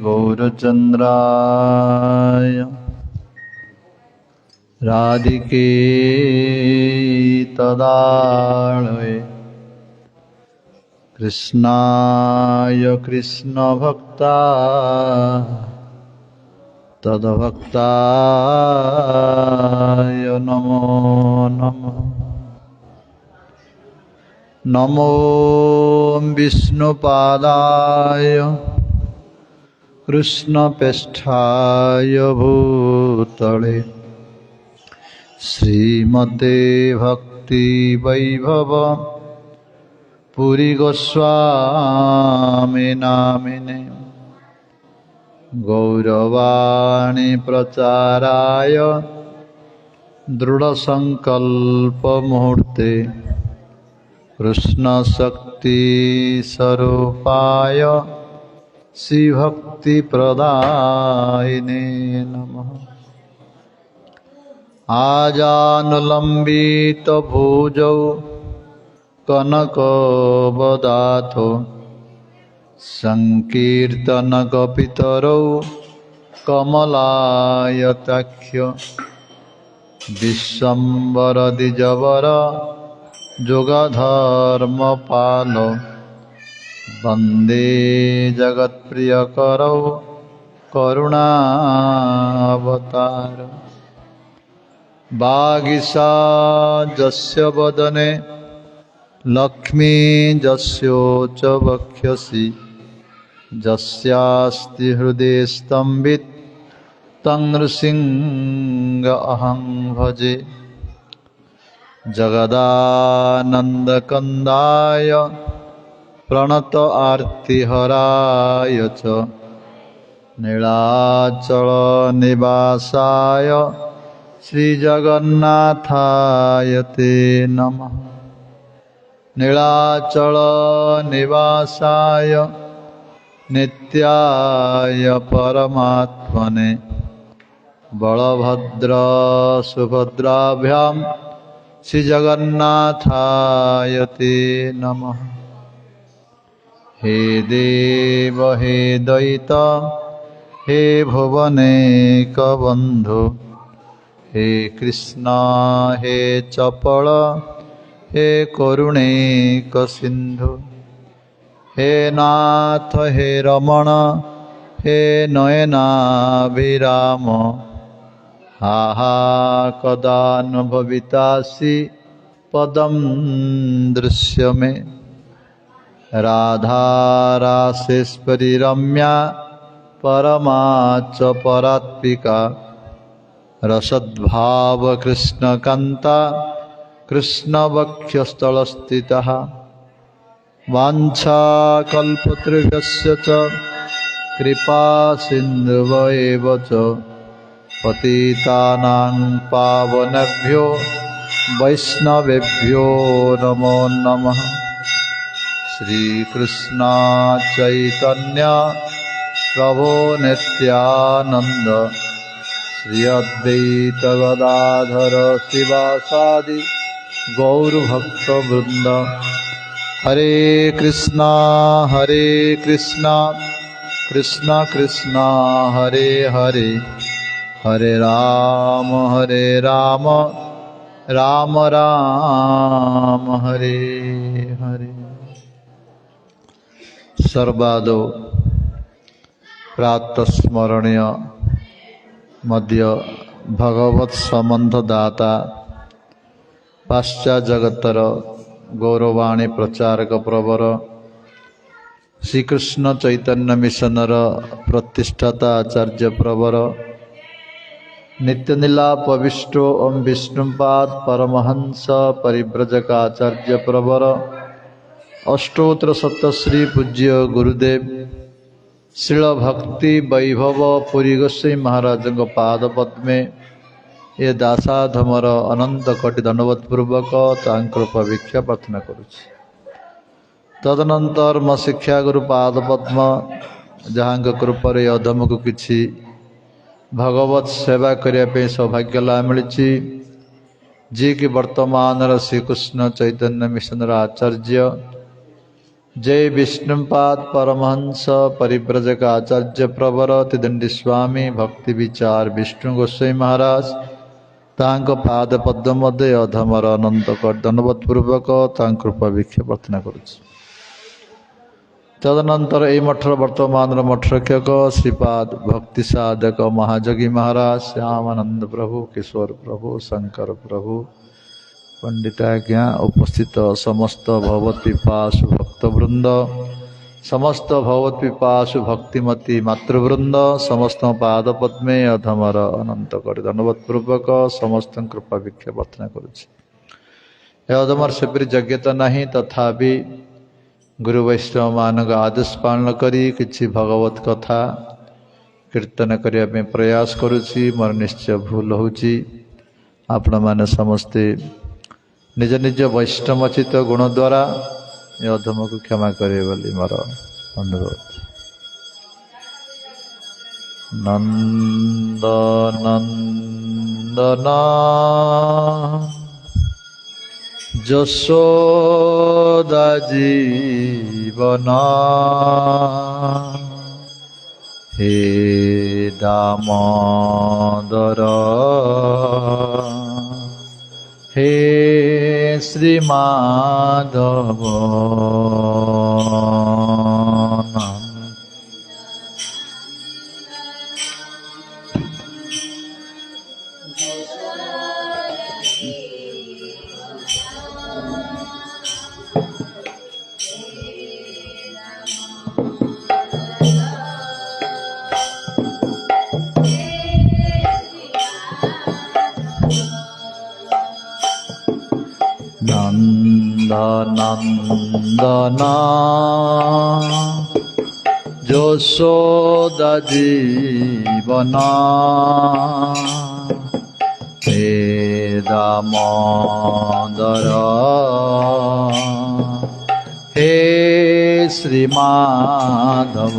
गौरचन्द्राय राधिके तदालये कृष्णाय कृष्णभक्ता तद्भक्ताय नमो नमः। नमो विष्णुपादाय कृष्णप्रेष्ठाय भूतले श्रीमते भक्ति वैभव पुरी गोस्वामी नामिने गौरवाणी प्रचाराय दृढ़संकल्प मुहूर्ते कृष्ण शक्ति स्वरूपाय श्री भक्ति प्रदायिने नमः। आजानुलंबित भुजौ कनकवदातो संकीर्तन कपितरौ कमलायताक्ष विश्वम्बर द्विजवर जुगधर्मपाल वंदे जगत्प्रियकरौ करुणावतार। वागीशाजस्य वदने लक्ष्मी जस्योच वक्षसि जस्यास्ति हृदये स्तम्भित तं नृसिंह अहं भजे। जगदानन्दकन्दाय प्रणत आर्तिहराय च नीलाचल निवासाय श्रीजगन्नाथाय ते नमः। नीलाचल निवासाय नित्याय परमात्मने बलभद्र सुभद्राभ्यां श्रीजगन्नाथाय ते नमः। हे देव हे दैत हे भुवनेक बन्धु हे कृष्ण हे चपल हे करुणेक सिंधु। हे नाथ हे रमण हे नयनाभिराम हा हा कदा न भवितासि पदं दृश्यमे। राधा रासेश्वरी रम्या परमा च परात्पिका रसद्भाव कृष्णकान्ता कृष्णवक्षस्थलस्थितः। वाञ्छाकल्पतरुभ्यश्च च कृपा सिन्धुभ्येव च पतितानां पावनेभ्यो वैष्णवेभ्यो नमो नमः। श्रीकृष्ण चैतन्य प्रभो नित्यानंद श्री अद्वैत गदाधर शिवासादि गौरभक्तवृंद। हरे कृष्णा कृष्ण कृष्ण हरे हरे हरे राम राम राम हरे हरे। सर्वादो प्रातस्मरणीय मध्य भगवत संबंधदाता पाश्चात्य जगतर गौरवाणी प्रचारक प्रवर श्रीकृष्ण चैतन्य मिशनर प्रतिष्ठाता आचार्य प्रवर नित्यनीला पविष्टो ओम विष्णुपाद परमहंस परिव्रजक आचार्य प्रवर अष्टोत्तर सप्तश्री पूज्य गुरुदेव श्रील भक्ति वैभव पुरी गोसाई महाराज पाद पद्मे ये दासाधमर अनंत कोटि दंडवत पूर्वक तांकर भिक्षा प्रार्थना करुछि। तदनंतर मो शिक्षा गुरु पाद पद्म जहाँ कृपर अधम को किसी भगवत सेवा करने सौभाग्य लाभ मिली जी कि वर्तमान श्रीकृष्ण चैतन्य मिशन आचार्य जय विष्णुपाद परमहंस परिव्रजक आचार्य प्रवर तिदंडी स्वामी भक्ति विचार विष्णु गोस्वामी महाराज तांको पाद पद्म मध्य अधमर अनंत दंडवत पूर्वक कृपा भिक्षा प्रार्थना करुछि। तदनंतर এই मठर वर्तमान मठरक्षक श्रीपाद भक्ति साधक महाजगी महाराज श्यामानंद प्रभु किशोर प्रभु शंकर प्रभु पंडिताज्ञा उपस्थित समस्त भगवत पिपासु भक्तवृंद समस्त भगवत पिपासु भक्तिमती मातृवृंद समस्त पाद पद्मे अधमर अनंत कर दंडवत पूर्वक समस्त कृपा भिक्षा प्रार्थना करुछि। अधमर सेपरी योग्यता नहीं तथापि गुरु वैष्णव मान आदेश पालन करी किछि भगवत कथा कीर्तन करने प्रयास करुछि। मोर निश्चय भूल होछि आपण माने समस्ते निज निज वैष्णवचित गुण द्वारा ये अधम को क्षमा करे बोली मोर अनुरोध। नंद नंदना यशोदा जीवना हे दामोदर हे श्री माधव नंद नंदना यशोदा जीवना हे दामोदर हे श्री माधव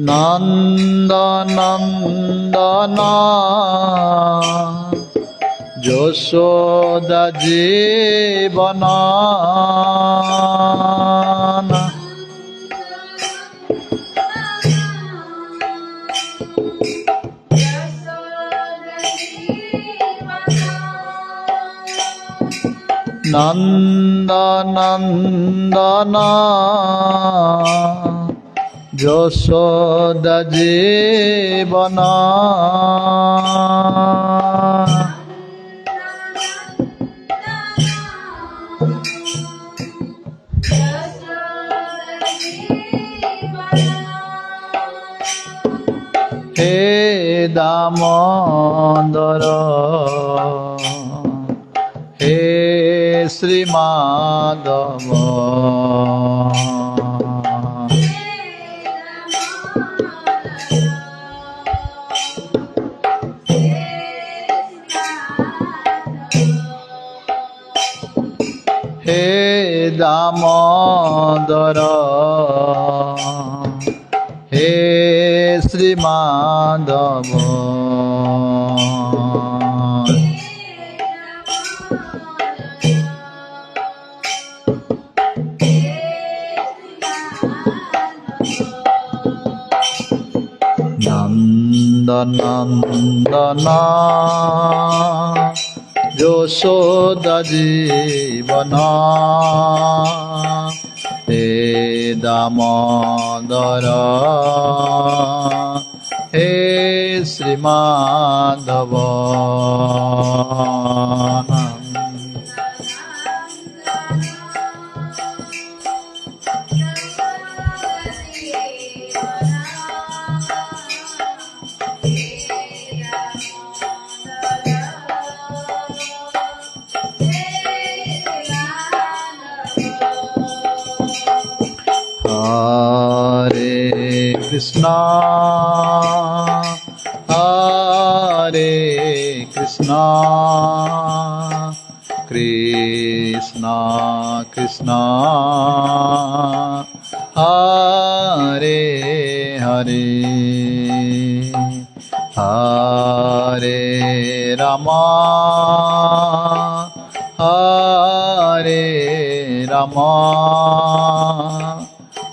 नंद नंदना यशोदा जीवना नंद नंदना यशोदा जीवना हे दामोदर हे श्री माधव हे दामोदर हे श्री माधव नंद नंदना यशोदा जीवना हे दामोदर हे Shri Madhav Krishna Hare Krishna Krishna Krishna Hare Hare Hare Rama Hare Rama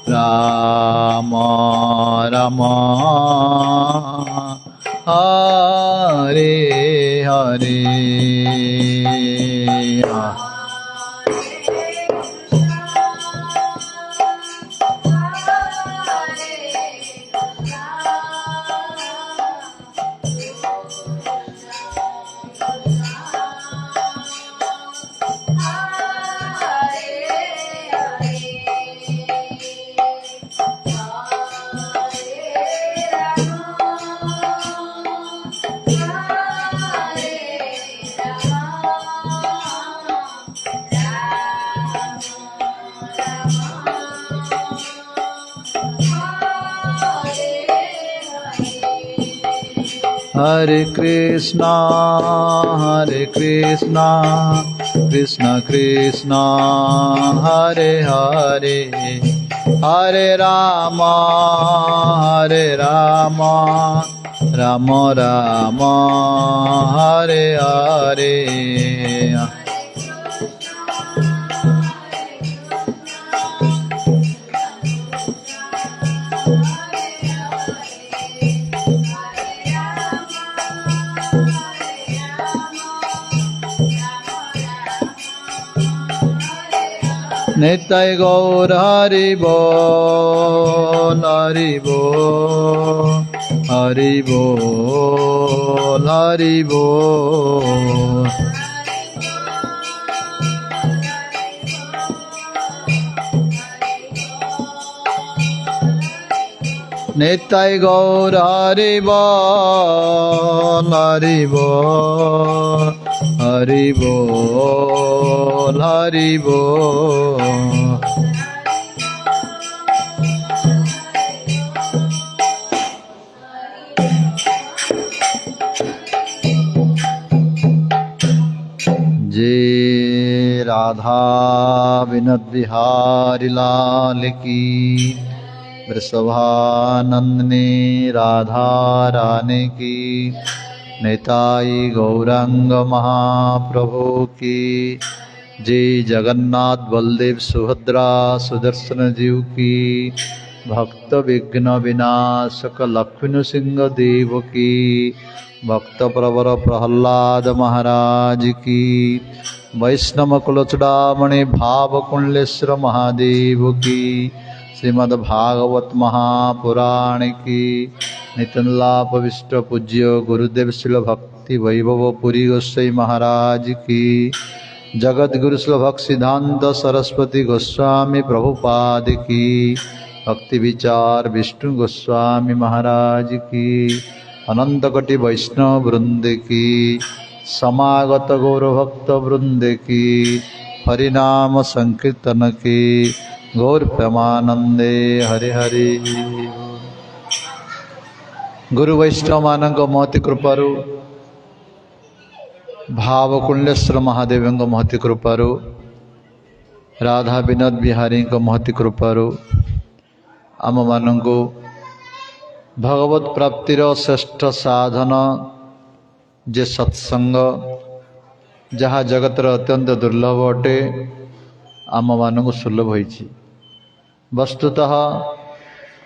Rama Rama Hare Hare Hare Krishna, Krishna Krishna, Hare Hare, Hare Rama, Rama Rama, Hare Hare. Nitai Gaur Hari Bol, Hari Bol, Hari Bol, Hari Bol. Nitai Gaur Hari Bol, Hari Bol, Hari Bol, Hari Bol. जय राधा विनोद बिहारी लाल की, वृषभानंदनी राधा रानी की, निताई गौरांग महाप्रभु की जय। जगन्नाथ बलदेव सुभद्रा सुदर्शन जीव की, भक्त विघ्न विनाशक लक्ष्मण सिंह देव की, भक्त प्रवर प्रहलाद महाराज की, वैष्णव कुलचूड़ामणि भाव कुंडलेश्वर महादेव की, श्रीमद् भागवत महापुराण की, नितनलाप विष्ट पूज्य गुरुदेव शिल भक्ति वैभव पुरी गोस्वामी महाराज की, जगत गुरु शिल भक्त सिद्धांत सरस्वती गोस्वामी प्रभुपाद की, भक्ति विचार विष्णु गोस्वामी महाराज की, अनंत कोटि वैष्णव वृंद की, समागत गौर भक्त वृंद की, हरिनाम संकीर्तन की, गौर प्रेमानंदे हरि हरि। गुरु वैष्णव मानक महति कृपारु, भाव कुंडलेश्वर महादेव महति कृपारु, राधा विनोद बिहारी महति कृपारु आम मानू भगवत प्राप्तिर श्रेष्ठ साधन जे सत्संग, जहाँ जगतर अत्यंत दुर्लभ अटे, आम मानू सुलभ होइछि। वस्तुतः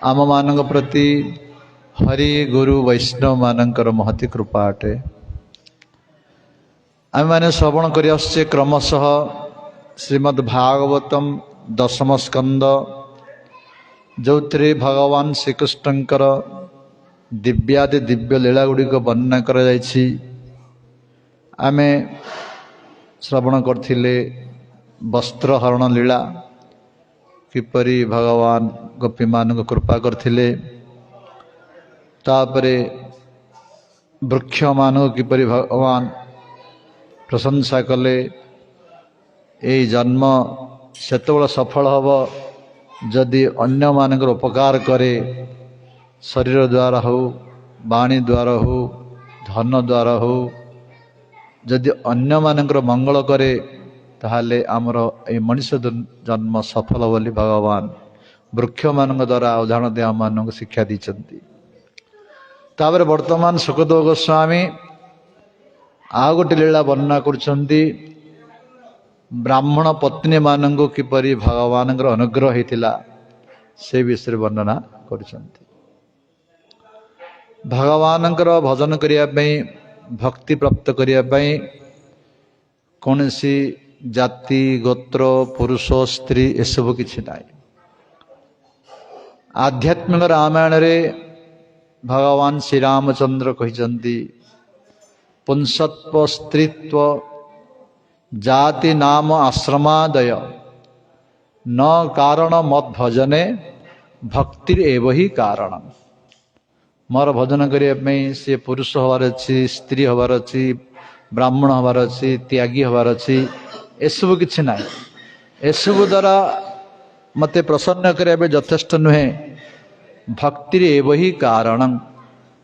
आम मानक प्रति हरि गुरु वैष्णव मानकर महति कृपा अटे। आम मैंने श्रवण कर क्रमशः श्रीमद् भागवतम दशम स्कंद, जो भगवान श्रीकृष्णकर दिव्यादि दिव्य लीला गुड़िक वर्णना कर आमे श्रवण करथिले वस्त्रहरण लीला, किपरि भगवान गोपी मान कृपा करथिले, तापरे वृक्ष मान किपरि भगवान प्रशंसा कले। ये जन्म सेतबेले सफल हब जदि अन्य मानकर उपकार करे, शरीर द्वारा हो वाणी द्वारा हो धन द्वारा हो जदि अन्य मानकर मंगल करे ताहले आमर ए मनुष्य जन्म सफल बोली भगवान वृक्ष मान द्वारा उदाहरण दे आम मान शिक्षा दी। तापर वर्तमान सुखदेव गोस्वामी आ गोटे लीला वर्णना करुछंती ब्राह्मण पत्नी मानंगो किपरि भगवान अनुग्रह होता से विषय वर्णना करुछंती। भगवान भजन करने भक्ति प्राप्त करने कौन सी जाति गोत्र पुरुष स्त्री एसबू किसी ना। आध्यात्मिक रामायण रे भगवान श्री रामचंद्र कहते पुंसत्व स्त्रीत्व जाति नाम आश्रमादय न कारण मत भजने भक्तिर एव ही कारण। मोर भजन करने सी पुरुष हबार अच्छी स्त्री हबार अच्छी ब्राह्मण हबार अच्छी त्यागी हबार अच्छी एसबू किसी ना। एसबू द्वारा मते प्रसन्न करने यथेष्ट नुहे भक्तिर एव ही कारण।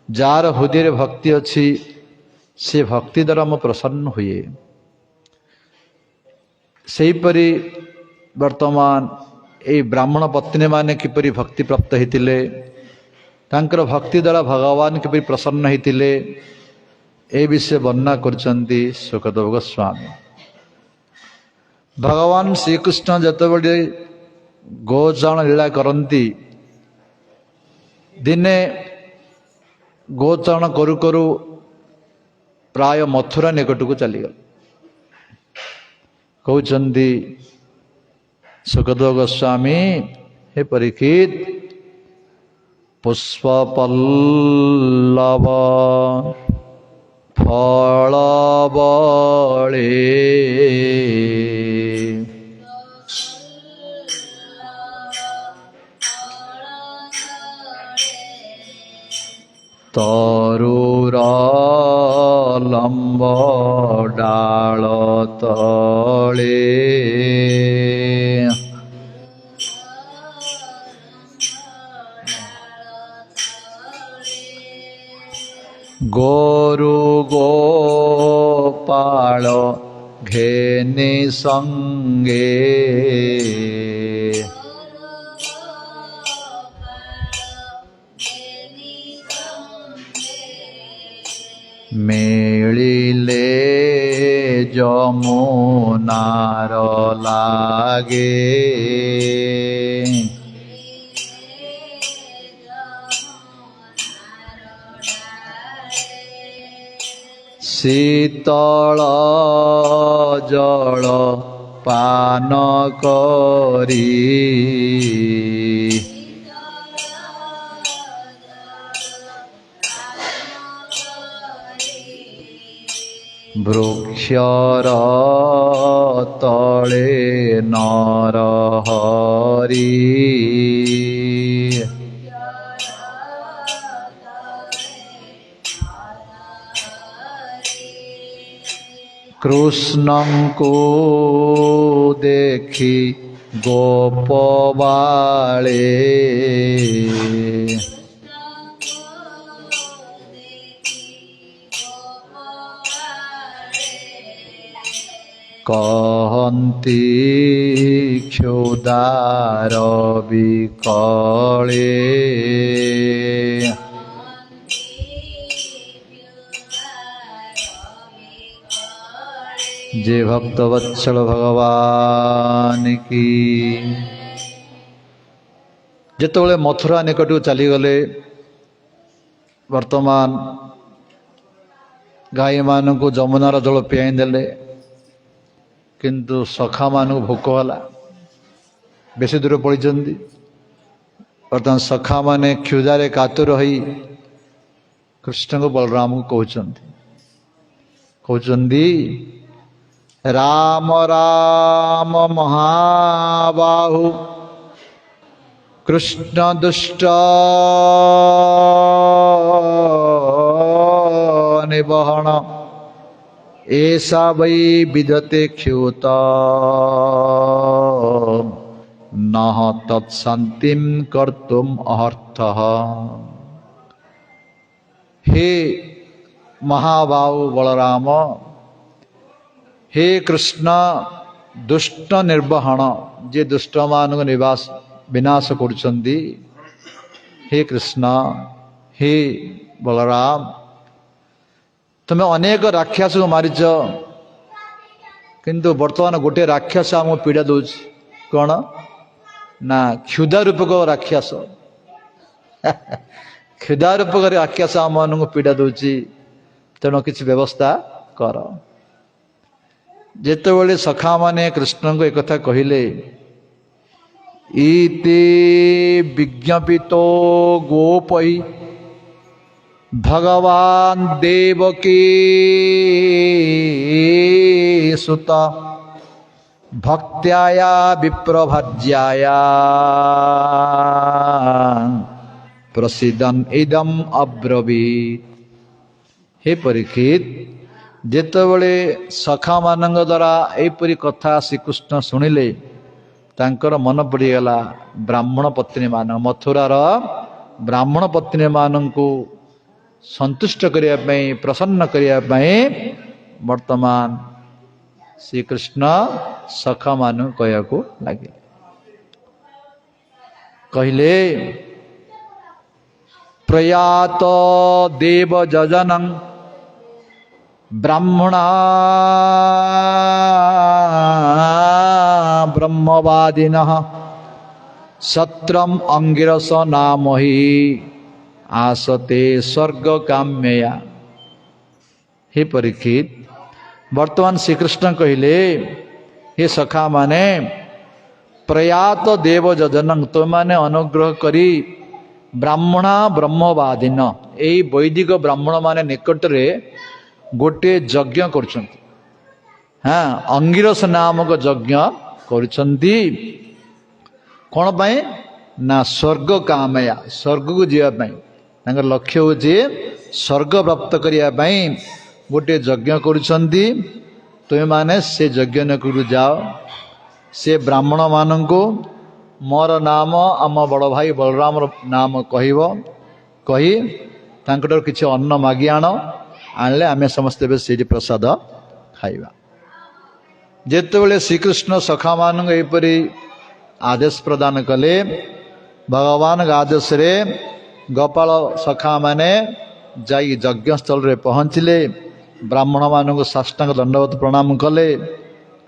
जार हृदय भक्ति अच्छी से भक्ति द्वारा मो प्रसन्न हुए। सेहीपरि वर्तमान ये ब्राह्मण पत्नी माने किपरि भक्ति प्राप्त होते तांकर भक्ति द्वारा भगवान किपरि प्रसन्न होते ए विषय वर्णना करछंती सुखदेव गोस्वामी। भगवान श्रीकृष्ण जतबेले गोचारण लीला करती दिने गोचारण करू करू प्राय मथुरा निकट को चलीगल। कहते सुखदेव गोस्वामी हे परीक्षित पुष्पपल्लव फल बळे तरुर लंब डाल तले गोरु गोपाल घेने संगे मेलिले जमुनार लागे शीतल जल पान करी वृक्षर तले नरहरि कृष्णं को देखी गोपबाले कहन्ति क्षुदार विकले जे भक्तवत्सल भगवान की। जेतबेले मथुरा निकट को चलीगले वर्तमान गाई मान को जमुनार जल पियाई देले किंतु सखा मान भोक है बेसी दूर पड़ी। बर्तमान सखा माने क्षुधारे कातुर होई कृष्ण को बलराम को कहते राम राम महाबाहु कृष्ण दुष्ट निबहन ऐसा वै विदते च्युत न तत्शांतिम कर्तुम अहर्थः। हे महाबाहु बलराम, हे कृष्ण दुष्ट निर्वहण, जे दुष्ट मान निवास विनाश करुछंदी, हे कृष्ण हे बलराम, तुम्हें अनेक राक्षस को मारिच, किंतु वर्तमान गोटे राक्षस आम पीड़ा दौर कौन ना क्षुधा रूपक राक्षस क्षुधा रूपक राक्षस आम मान पीड़ा दौर, तेणु किसी व्यवस्था कर। जेतेबेले सखा माने कृष्ण को एक कथा कहले, इति विज्ञापितो गोपई भगवान देवकी सुत भक्त्याया विप्रभज्याया प्रसिद्धन इदम अब्रवीत। हे परीक्षित, जेतेबेले सखा मानंग द्वारा एपरी कथा श्रीकृष्ण शुणिले, तांकर मन पड़गला ब्राह्मण पत्नी मान, मथुरार ब्राह्मण पत्नी मान को संतुष्ट करने, प्रसन्न करने वर्तमान श्रीकृष्ण सखा मान कहया को लगे। कहले प्रयात देव जजनं ब्राह्मणा ब्रह्मवादिनः सत्रम अंगिरस नामहि आसते स्वर्ग काम्यया। हे परीक्षित, वर्तमान श्रीकृष्ण कहले, हे सखा माने प्रयात देव जजनं, तो माने अनुग्रह करी ब्राह्मणा ब्रह्मवादिन, यही वैदिक ब्राह्मण माने निकट रे गोटे यज्ञ करुछंती। हाँ, अंगिरस नामक यज्ञ करुछंती। कौन पाए ना स्वर्ग कामया, स्वर्ग को जीवा पाए, तांकर लक्ष्य होचे स्वर्ग प्राप्त करिया पाए गोटे यज्ञ करुछंती। तुम माने से यज्ञ न करू जाओ, से ब्राह्मण मान को मोर नाम आम बड़ भाई बलराम नाम कहब, कही तांकर किछि अन्न मागी आण, आणले आमे समस्ते बे से प्रसाद खाइबा। जेतेबेले श्रीकृष्ण सखा मान एपरी आदेश प्रदान कले, भगवान आदेश रे गोपाल सखा माने जाई यज्ञ स्थल रे पहुँचले, ब्राह्मण मान को साष्टांग दंडवत प्रणाम कले,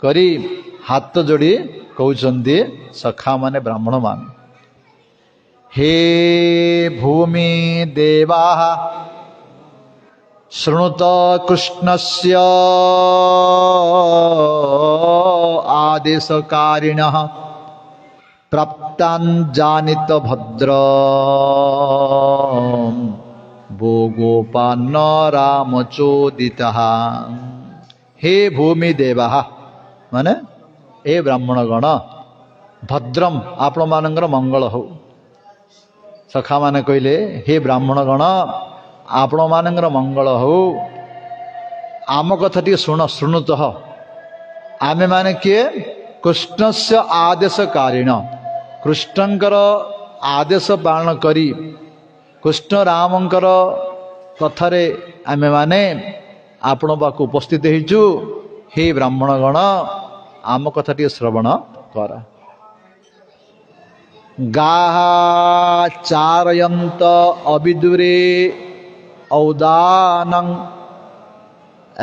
करी हाथ जोड़ी कहउछंदी सखा माने ब्राह्मण मान, हे भूमि देवाः शृणुत कृष्णस्य आदेशकारिणः प्राप्तान् जानित भद्र वो गोपान्न रामचोदितः। हे भूमि देवाः माने ए ब्राह्मण गण, भद्रम आपण मानकर मंगल हो। सखा माने कहले, हे ब्राह्मण गण आपण मानकर मंगल हो, आम कथा टी शुण, शुणुत आमे माने किए कृष्ण से आदेशकारिण, कृष्णंकर आदेश पालन करी कृष्ण रामंकर कथारे आमे माने आपण पाक उपस्थित हेचु। हे ब्राह्मण गण आम कथा टी श्रवण कर। गाः चारयन्त अविदुरे औदानं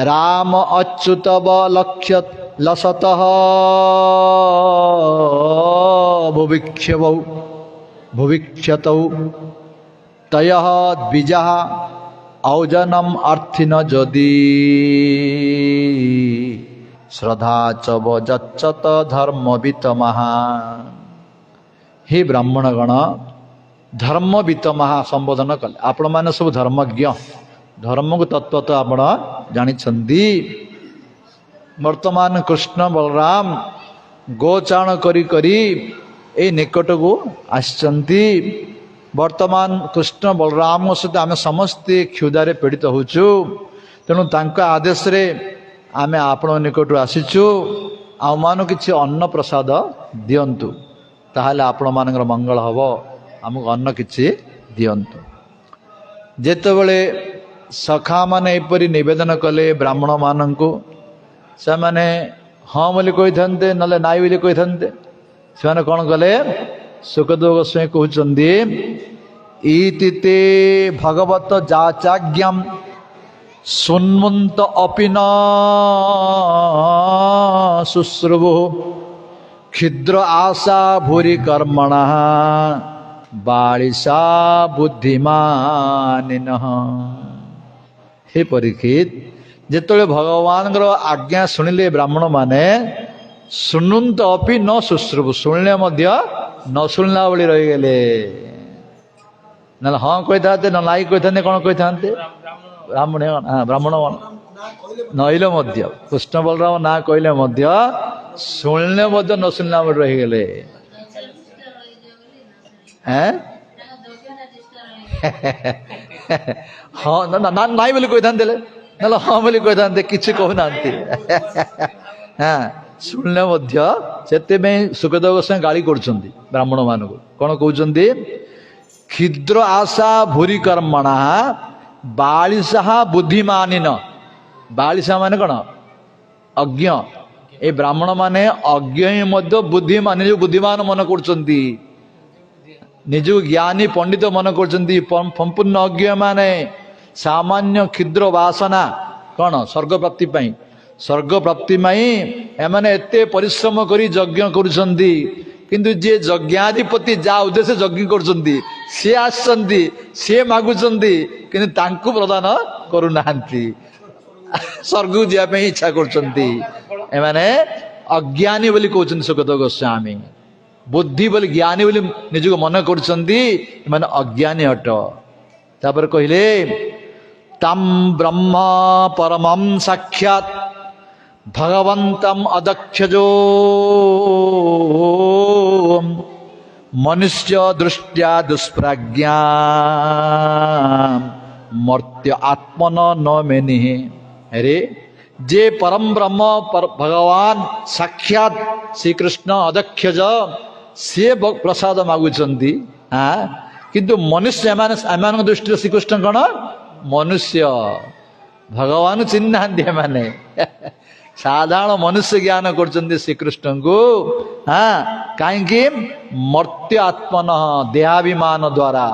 राम अच्युतव लक्ष्य लसतः भुविक्षवौ भुविक्षतौ तयः द्विजः औजनम अर्थिन जदि श्रद्धा च वजच्चत धर्मवितमः। हे ब्राह्मण गण धर्मवितमः संबोधन कले, आपण माने सब धर्मज्ञ, धर्म को तत्व तो आपण जानिछंदी। वर्तमान कृष्ण बलराम गोचारण करी करी ए निकट को आछंती। वर्तमान कृष्ण बलराम सहित आम समस्ते क्षुधारे पीड़ित होचु, तेणु तांका आदेश रे आमे आपण निकट आसीचु, आम मान किछि अन्न प्रसाद दियंतु, ताहाले आपण मानकर मंगल हबो, आमको अन्न किछि दियंतु। जेतेबेले सखा माने एपरी निवेदन कले ब्राह्मण मानंकु से माने हाँ बोली कही था ना नाई बोली कही था से कौन कले सुखदेव गोस्वामी कहते इति भगवत जाचाज्ञम सुन्वंत अपि न शुश्रुवु क्षुद्र आशा भूरि कर्मण बालिशा बुद्धिमानिनः। हे परीक्षित जेतले भगवान आज्ञा शुणिले ब्राह्मण माने शुणुंत अपि न शुश्रुवु शुणिले मध्य न शुणला भली रहीगले ना हाँ कही था ना नाई कही था कौन कही था ब्राह्मण ब्राह्मण नईले मध्य कृष्ण बलराम ना कहले मध्य शुणिले मध्य न शुणला भली रहीगले हाँ ना ना नाई बोली कही था ना हाँ बोली कही था किसी कहना हाँ शुणिले मध्य से सुखदेव गोस्वामी गाली करुछंती ब्राह्मण मान को कौन कहते क्षुद्र आशा भूरि कर्मणा बालिशा बुद्धिमानिन बालिशा माने कौन अज्ञ ए ब्राह्मण माने अज्ञ ही मध्य बुद्धिमान निज बुद्धिमान मन करछंती निज ज्ञानी पंडित मन करछंती संपूर्ण अज्ञ माने सामान्य क्षुद्र वासना कौन स्वर्ग प्राप्ति पाई स्वर्ग प्राप्ति माई एमाने एते परिश्रम करी यज्ञ करुछंती किंतु जे यज्ञाधिपति जा उद्देश्य यज्ञ करुछंती से आछंती से मागुछंती किंतु तांकु प्रदान करूनाहांती स्वर्ग जिया पे इच्छा करुछंती एमाने अज्ञानी बोली कहउछन सुखदेव गोस्वामी बुद्धि बोली ज्ञानी बोली निजको मन करुछंती एमाने अज्ञानी हट तापर कहिले तम ब्रह्म परमं साक्षात भगवंतम अदक्षजो मनुष्य दृष्टिया दुष्प्रज्ञा मर्त्य आत्मन न मेनि। अरे जे परम ब्रह्म भगवान साक्षात श्री कृष्ण अदक्षज से प्रसाद मागुचंती हाँ किंतु मनुष्य एमान दृष्टि श्रीकृष्ण कौन मनुष्य भगवान चिन्ह माने साधारण मनुष्य ज्ञान कर श्रीकृष्ण को हाँ कहीं मर्त्य आत्मन देहाभिमान द्वारा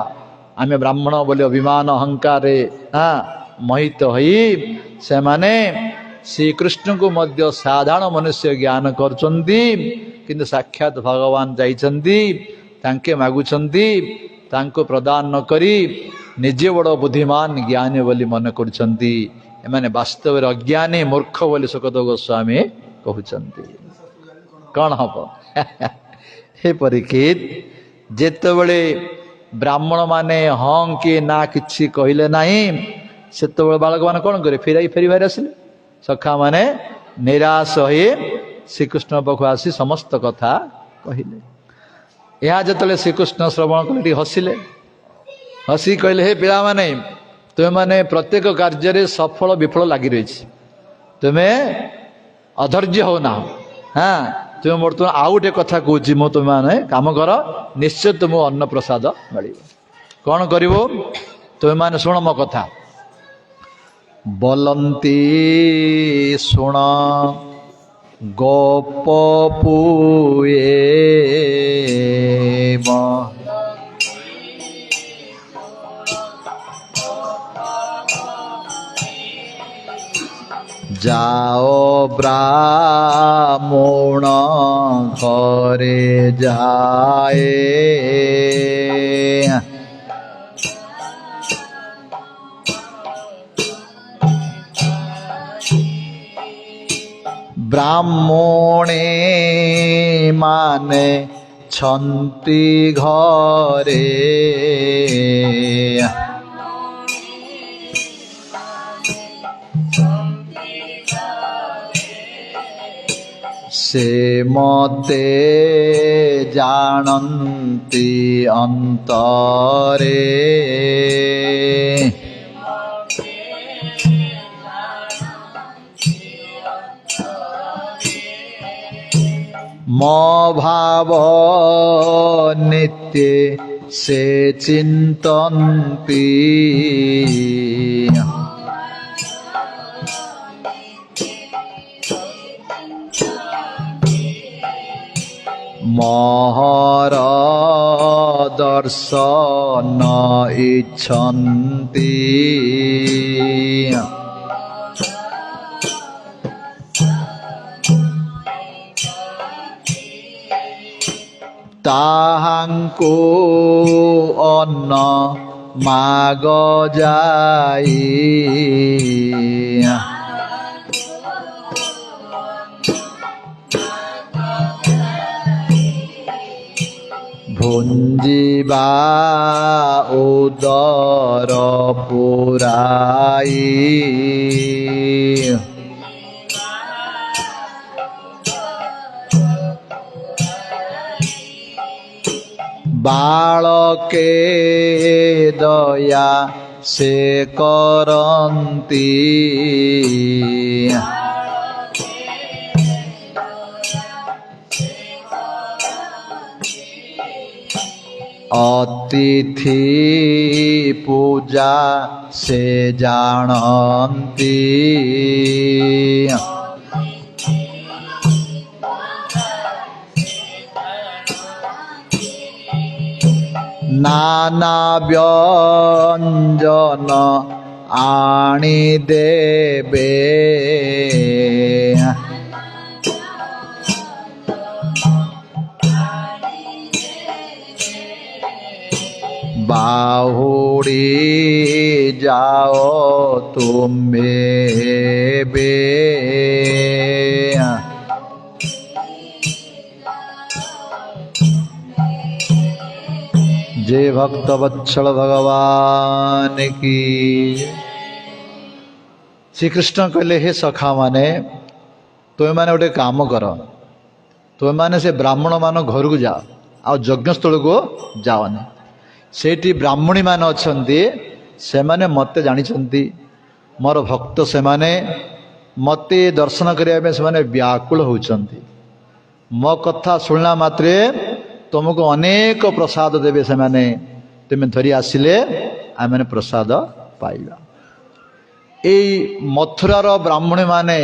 आम ब्राह्मण बोले अभिमान अहंकार हाँ मोहित होई से माने श्रीकृष्ण को मध्य साधारण मनुष्य ज्ञान करचंती किंतु साक्षात भगवान जाइछंती तांके मागुछंती तांको प्रदान न करी निजे बड़ बुद्धिमान ज्ञानी बोली मन करचंती एमाने वास्तव अज्ञानी मूर्ख बोली सुखदेव गोस्वामी कहउछंती कौन हम हे परीक्षित जेतेबेले ब्राह्मण माने हाँ कि ना किछि कहले नाही सेतेबेले बालक माने कौन करे फेरी बाहर आसिले सखा माने निराश होई श्रीकृष्ण पाखु आसी समस्त कथा कहिले या जतले श्रीकृष्ण श्रवण कले हसिले हसी कहले हे पिला माने तुम्हें माने प्रत्येक कार्य सफल विफल लगी रही तुम्हें अधर्य हो ना हाँ तुम्हें बर्तमान आउ गोटे कथा कहूँ मु तुम मैंने काम कर निश्चय तुमको अन्न प्रसाद मिल कौन कर तुम्हें माने शुण मो कथा बोलंती शुण गोप पुए जाओ ब्राह्मण घरे जाए ब्राह्मणे माने छन्ति घरे से मते जानन्ति अंतरे मो भाव नित्य से चिंतन्ति महर दर्शन इच्छन्ति ताहांको अन्न माग जाई भुंजिबा उदर पुराई बालके दया से करन्ति अतिथि पूजा से जानन्ति नाना व्यंजन आनी देबे बाहुड़ी जाओ तुम्हें बे जय भक्त वत्सल भगवान की। श्री कृष्ण कहले हे सखा माने तुम मैंने गोटे काम कर तुम मैंने से ब्राह्मण मान घर को जाओ आ यज्ञस्थल को जाओनी सेठी ब्राह्मणी मान अच्छे से माने मते जानी मोर भक्त से माने मते दर्शन करने से माने व्याकुल होउछंती मो कथा शुणला मात्रे तुमको अनेक प्रसाद देवे से माने तुम्हें धरी आसिले आम मैंने प्रसाद पाइबा। ए मथुरार ब्राह्मणी माने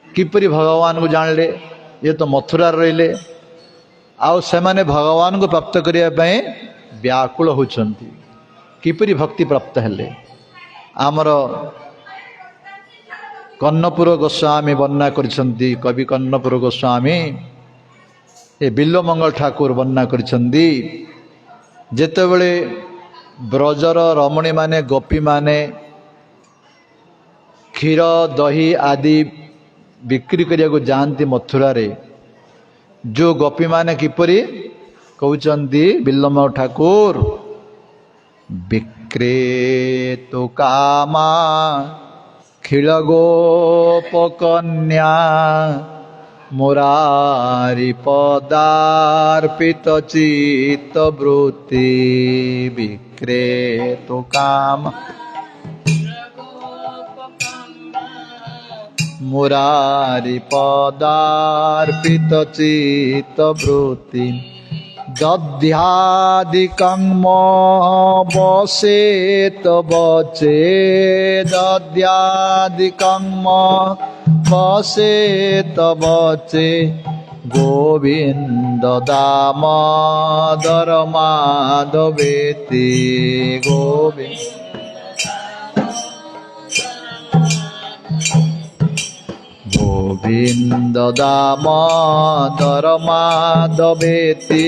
किपरि भगवान को जानले ये तो मथुरा रहिले आउ से माने भगवान को प्राप्त करने व्याकुल होउछंती किपरि भक्ति प्राप्त हेले आमर कर्णपुर गोस्वामी वर्णना करिसंती कवि कर्णपुर गोस्वामी ए बिल्लमंगल ठाकुर वर्णना करिसंती जेतेबेले ब्रजर रमणी माने गोपी माने क्षीर दही आदि बिक्री करिया को जानती मथुरा रे जो गोपी माने किपरि कहउचंती बिल्लमंगल ठाकुर विक्रेतु कामा खिल गोपकन्या मुरारी पदार्पित चित्त वृत्ति विक्रेतु काम मुरारी पदार्पित चित्त वृत्ति दध्यादिकं वसेत बचे दध्यादिकं वसेत बचे गोविंद दामोदर माधवेति गोविंद गोविंद दामोदर माधवेति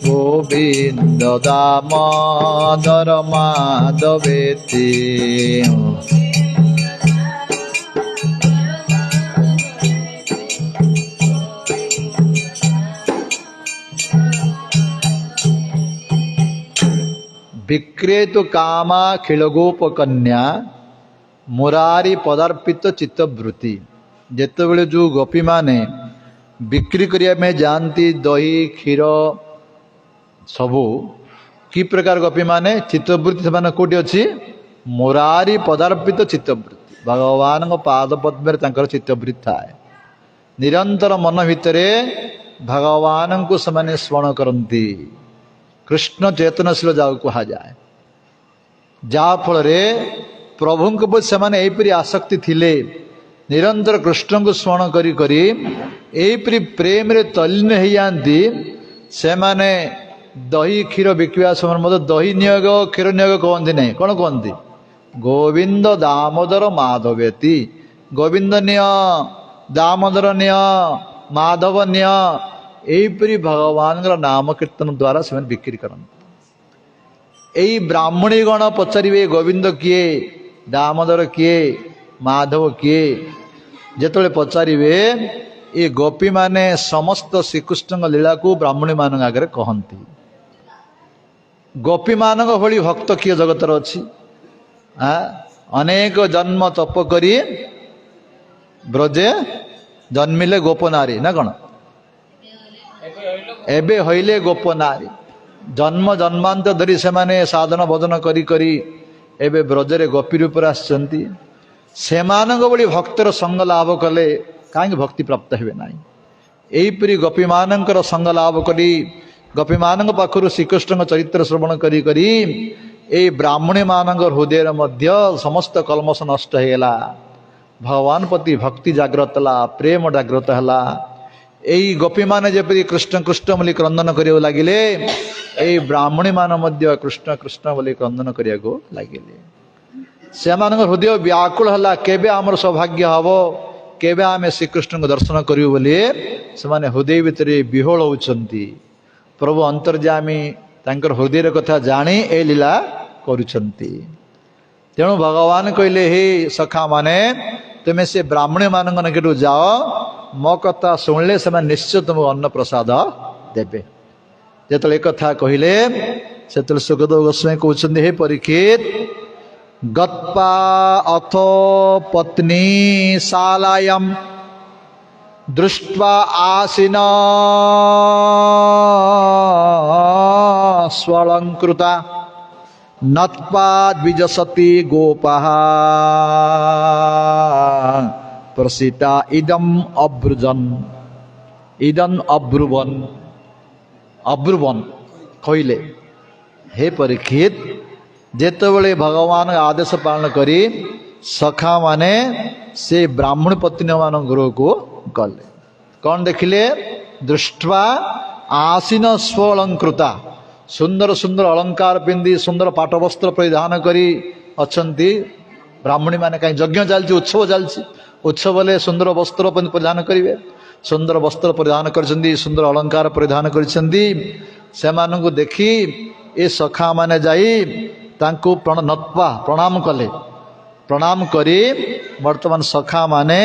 गोविंद दामोदर माधवेति। विक्रेतु कामा खिलगोप कन्या मुरारी पदार्पित चित्तवृत्ति जेतेबेले जो गोपी माने बिक्री करिया में जानती दही क्षीर सबू कि प्रकार गोपी माने चित्तवृत्ति से माने कोटी अछि मुरारी पदार्पित चित्तवृत्ति भगवान पाद पद्म चित्तवृत्ति थाए निरंतर मन भितरे भगवान को से स्मरण करती कृष्ण चेतनशील जाओ कहा जाए जहा फल प्रभु को से यहीपरि आसक्ति थिले निरंतर कृष्ण को स्मरण करी एपरी प्रेम रे तल्लीन हो जाती से माने दही क्षीर बिकवा समय मत दही नियोग क्षीर नियोग कहती नहीं कौन कहती गोविंद दामोदर माधवेती गोविंद निय दामोदर निय माधव निय एपरी भगवान नाम कीर्तन द्वारा से बिक्री करते यही ब्राह्मणी गण पचारे गोविंद किए दामोदर किए माधव किए जिते पचारे ये गोपी माने समस्त श्रीकृष्ण लीला को ब्राह्मणी मान आगे कहती गोपी मान भली भक्त किए जगतर अच्छी अनेक जन्म तप करी ब्रजे जन्मिले गोप नारी ना कौन एबे हईले गोप नारी जन्म जन्मांत धरी से माने साधन भजन करी करी एबे ब्रजरे गोपी रूप आसचंती सेमानक बड़ी भक्तर संग लाभ कले कहीं भक्ति प्राप्त हे ना यहीपरी गोपी मानकर संग लाभ करी गोपी मान पाखु श्रीकृष्ण चरित्र श्रवण करी करी ए ब्राह्मणी मान हृदय मध्य समस्त कलमश नष्ट होगा भगवान प्रति भक्ति जागृत है प्रेम जागृत है यही गोपी मान जपरी कृष्ण कृष्ण बोली क्रंदन करिया लगिले यही ब्राह्मणी मान मध्य कृष्ण कृष्ण बोली क्रंदन करिया लगिले से हृदय व्याकुल है केबे आमर सौभाग्य हम केबे आम श्रीकृष्ण को दर्शन करूँ बोली से हृदय भितर विहोल होती प्रभु अंतर्जामी तांकर हृदय कथा जानी ए लीला करुछंती तेणु भगवान कहले हे सखा माने तुम्हें से ब्राह्मणी मान निकटू जाओ मो कथा शुणिले से निश्चय तुमको अन्न प्रसाद देवे जो एक कथा कहले से सुखदेव गोस्वामी कहते हे परीक्षित गत्पा अथो पत्नी शालायां दृष्ट्वा आसीन स्वलंकृता नत्पाद विजसति गोपाः प्रसिता इदम अब्रुजन इदम अब्रुवन अब्रुवन कहले हे परीक्षित जेतबले भगवान आदेश पालन करी सखा माने से ब्राह्मण पत्नी मान गृह को गले कौन देखिले दृष्टवा आसीन स्वलंकृता सुंदर सुंदर अलंकार पिंधि सुंदर पाट वस्त्र परिधान करी अच्छंती ब्राह्मणी माने कहीं यज्ञ चलती उत्सव चलती उत्सव ले सुंदर वस्त्र परिधान करेंगे सुंदर वस्त्र परिधान कर सुंदर अलंकार परिधान कर देखी ए सखा माने जाई तांको नत्वा प्रणाम कले प्रणाम करी वर्तमान सखा माने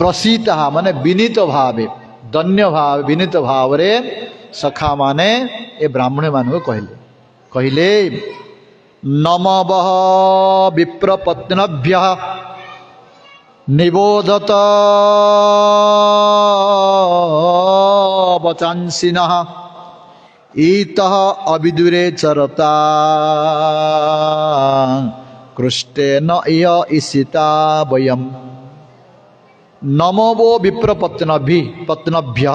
प्रसीता माने विनीत भावे धन्य भाव विनीत भाव रे सखा माने ए ब्राह्मणी मान को कहले कहले नमवः विप्रपत्नभ्यः निबोधत वचांसिनः ईतः अविदुरे चरता कृष्टेन इय ईशिता वयम् नमो विप्रपत्नभ्य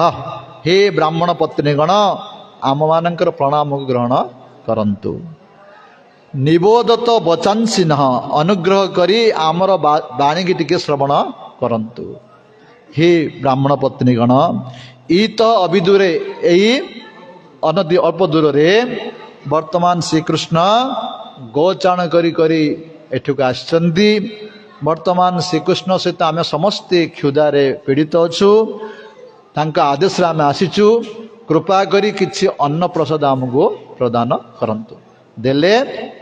हे ब्राह्मण पत्नीगण आम मानकर प्रणाम ग्रहण करंतु निबोधत वचांसिन अनुग्रह करी आमर वाणी की टिके श्रवण करंतु हे ब्राह्मण पत्नीगण ईत अविदूरे यही अनति अल्प दूर रे वर्तमान श्रीकृष्ण गोचारण करी करी एठुक आछंती वर्तमान श्रीकृष्ण सहित आम समस्ते क्षुधारे पीड़ित अच्छु तांका आदेश आम आसीचु कृपा करी किछि अन्न प्रसाद आमको प्रदान करंतु देले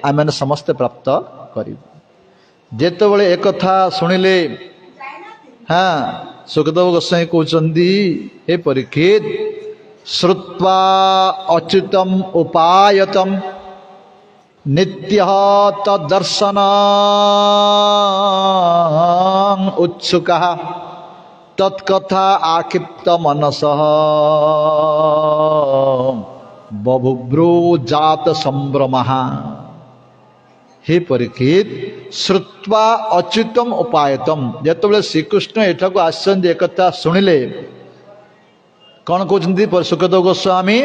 आम समस्ते प्राप्त करिबु जेतेबेले एक कथा सुनिले हाँ सुखदेव गोस्वामी कहते हे परीक्षित श्रुत्वा अच्युतम उपायतम नित्य तदर्शन उत्सुकः तत्कथा आक्षिप्त मनसः बभुब्रू जात संभ्रमः हे परीक्षित श्रुत्वा अच्युतम उपायतम जेतेबेले श्रीकृष्ण एठाकू आसछन्ति एक कथा शुणिले कौन कहते सुखदेव गोस्वामी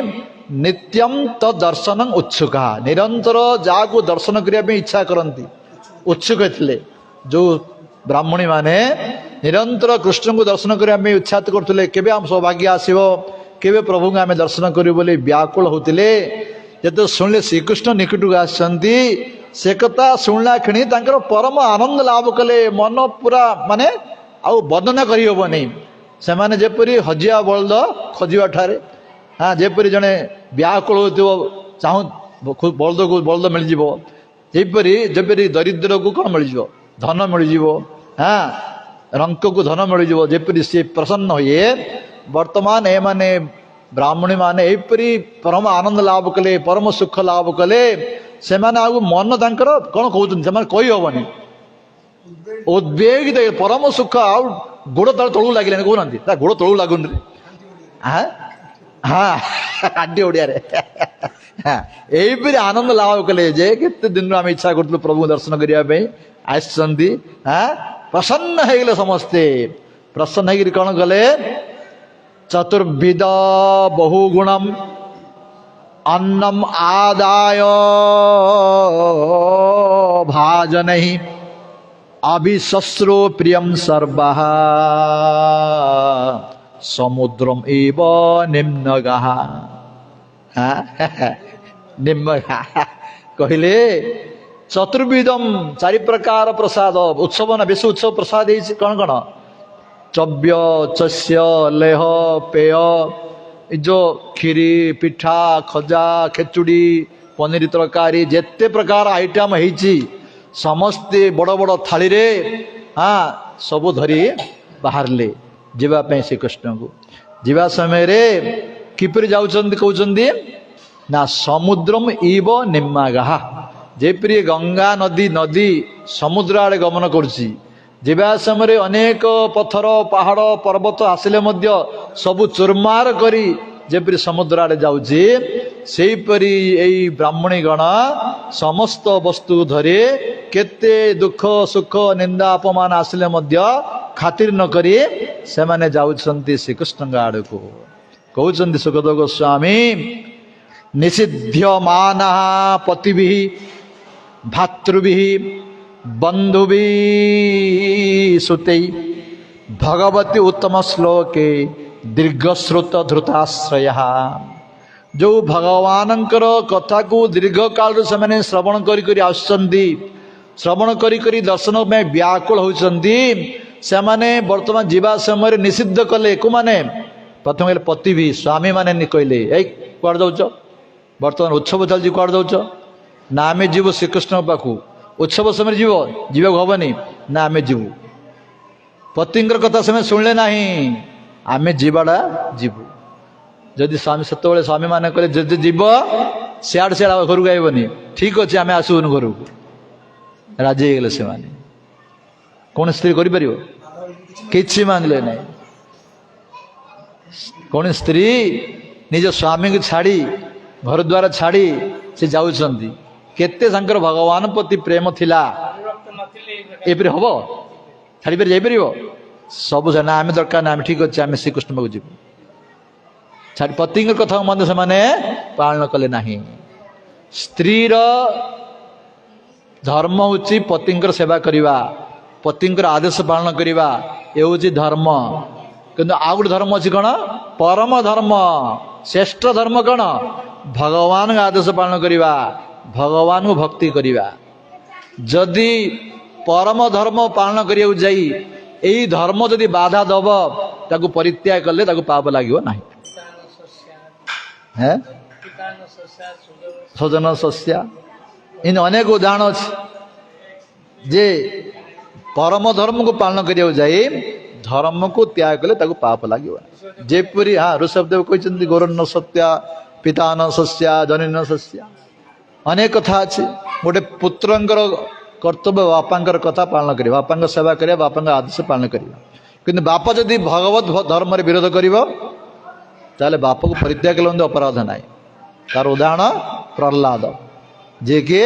नित्यम तदर्शन उत्सुका निरंतर जाको दर्शन करने इच्छा करती उत्सुक थे जो ब्राह्मणी माने निरंतर कृष्ण को दर्शन करने उत्साहित करते केबे हम सौभाग्य आसव केबे प्रभु को आम दर्शन करूँ बोली व्याकुल होते जो शुणिले श्रीकृष्ण निकट को आसती से कथा शुणला क्षणी परम आनंद लाभ कले मन पूरा माने आउ वर्णना करहबनी से जेपरी हजिया बलद खोजा ठारे हाँ जेपरी जड़े व्याकुल हो चाहू बलद को बलद मिल जापरी जेपरी दरिद्र को कौन मिल धन मिल हाँ रंक को धन मिल जेपरी सी प्रसन्न हुए वर्तमान ए माने ब्राह्मणी माने एपरी परम आनंद लाभ कले परम सुख लाभ कले से माने मन तांकर कौन कहते कही हेनी उद्वेगित परम सुख आउ गोड़ तल तलू लगे कहना गोड़ तलू लगुन हाँ हाँ आंटी ओडिया हाँ यहीपरि आनंद लाभ कले जे केते दिन आम इच्छा करूँ प्रभु दर्शन करने आसती हाँ प्रसन्न हो समस्ते प्रसन्न हो कौन कले चतुर्विध बहुगुणम अन्नम आदाय भाजन अभिश्रो प्रियम सर्वा समुद्रम एव निम्नगः निम्नगः कहले चतुर्विधम चारि प्रकार प्रसाद उत्सव ना विश्व उत्सव प्रसाद कौन कौन चव्य चस्य लेह पेय जो खीरी पिठा खजा खेचुड़ी पनीर तरकारी जेते प्रकार आइटम होती समस्ते बड़ बड़ थाली रे हाँ सबू धरी बाहरले जीवाई श्रीकृष्ण को जीवा समय रे किपरि जाउछन्ति कहउछन्ति ना समुद्रम इव निम्मागाह जेपरि गंगा नदी नदी समुद्र आड़े गमन करुछि जीवा समय अनेक पत्थर पहाड़ पर्वत आसिले मध्य सबु चुरमार करी जेपरि समुद्र आड़े जाउछि सेहीपरि एई ब्राह्मणी गण समस्त वस्तु धरे केते दुख सुख निंदा अपमान आसिले मध्य खातिर न करी से माने जाउछन्ति श्रीकृष्ण आड़ को कहउछन्ति सुखदेव गोस्वामी निषिध्यमाना पतिभि भातृभि बंधुभि सुते भगवती उत्तम श्लोके दीर्घश्रुत धृताश्रय जो भगवानंकर कथा को दीर्घ काल से श्रवण करी आसुचंदी श्रवण करी दर्शन में व्याकुल होचंदी से माने वर्तमान जीवा समय निषिद्ध कले को माने प्रथम कहले पति भी स्वामी माने कहले कुआड़ जाऊच वर्तमान उत्सव चलती कुआड़ जाऊच ना आम जीव श्रीकृष्ण पाखु उत्सव समय जीव हबनी ना आम जीवु पतिंकर कथा समय शुणिले ना आम जीवाड़ा जीवु जदि स्वामी से स्वामी मैंने कहले जदि जीव सियाड़ सियाड़ घर को आईबनी ठीक अच्छे आम आसबन घर को राजी हो गले से कौन स्त्री कर मांगले ना कौन स्त्री निज स्वामी को छाड़ी घर द्वार छाड़ी से जाऊँगी केते संकर भगवान प्रति प्रेम थिला एपरि हम छाड़ी पारि जापर सब ना आम दरकार ना आम ठीक अच्छे आम श्रीकृष्ण पाक जीव छाड़ी पति कथा मध्य से पालन कले ना स्त्रीर धर्म हूँ पतिंकर सेवा करवा पतिंकर आदेश पालन करवा ये हूँ धर्म किंतु आउ गोटे धर्म अच्छी कौन परम धर्म श्रेष्ठ धर्म कौन भगवान का आदेश पालन करवा भगवान को भक्ति करवा जदि परम धर्म पालन करिया जाई यही धर्म जदि बाधा दब ताकू परित्याग कले ताकू पाप लागिव नाही है सजन शस्या इन अनेक उदाहरण अच्छे जे परम धर्म को पालन करिया जाई धर्म को त्याग कले ताकू पाप लागिव जेपरि हाँ ऋषभदेव कहते गौरन्न सत्या पिता न शस्या जनी न शस्या अनेक कथा अच्छे गोटे पुत्रंकर कर्तव्य बापांकर कथा पालन करिया बापा सेवा करिया बापा आदेश पालन करिया किंतु बापा जदि भगवत धर्म रे विरोध करिवो ताले बापा को परित्याग कले अपराध नाई तार उदाहरण प्रहलाद जे कि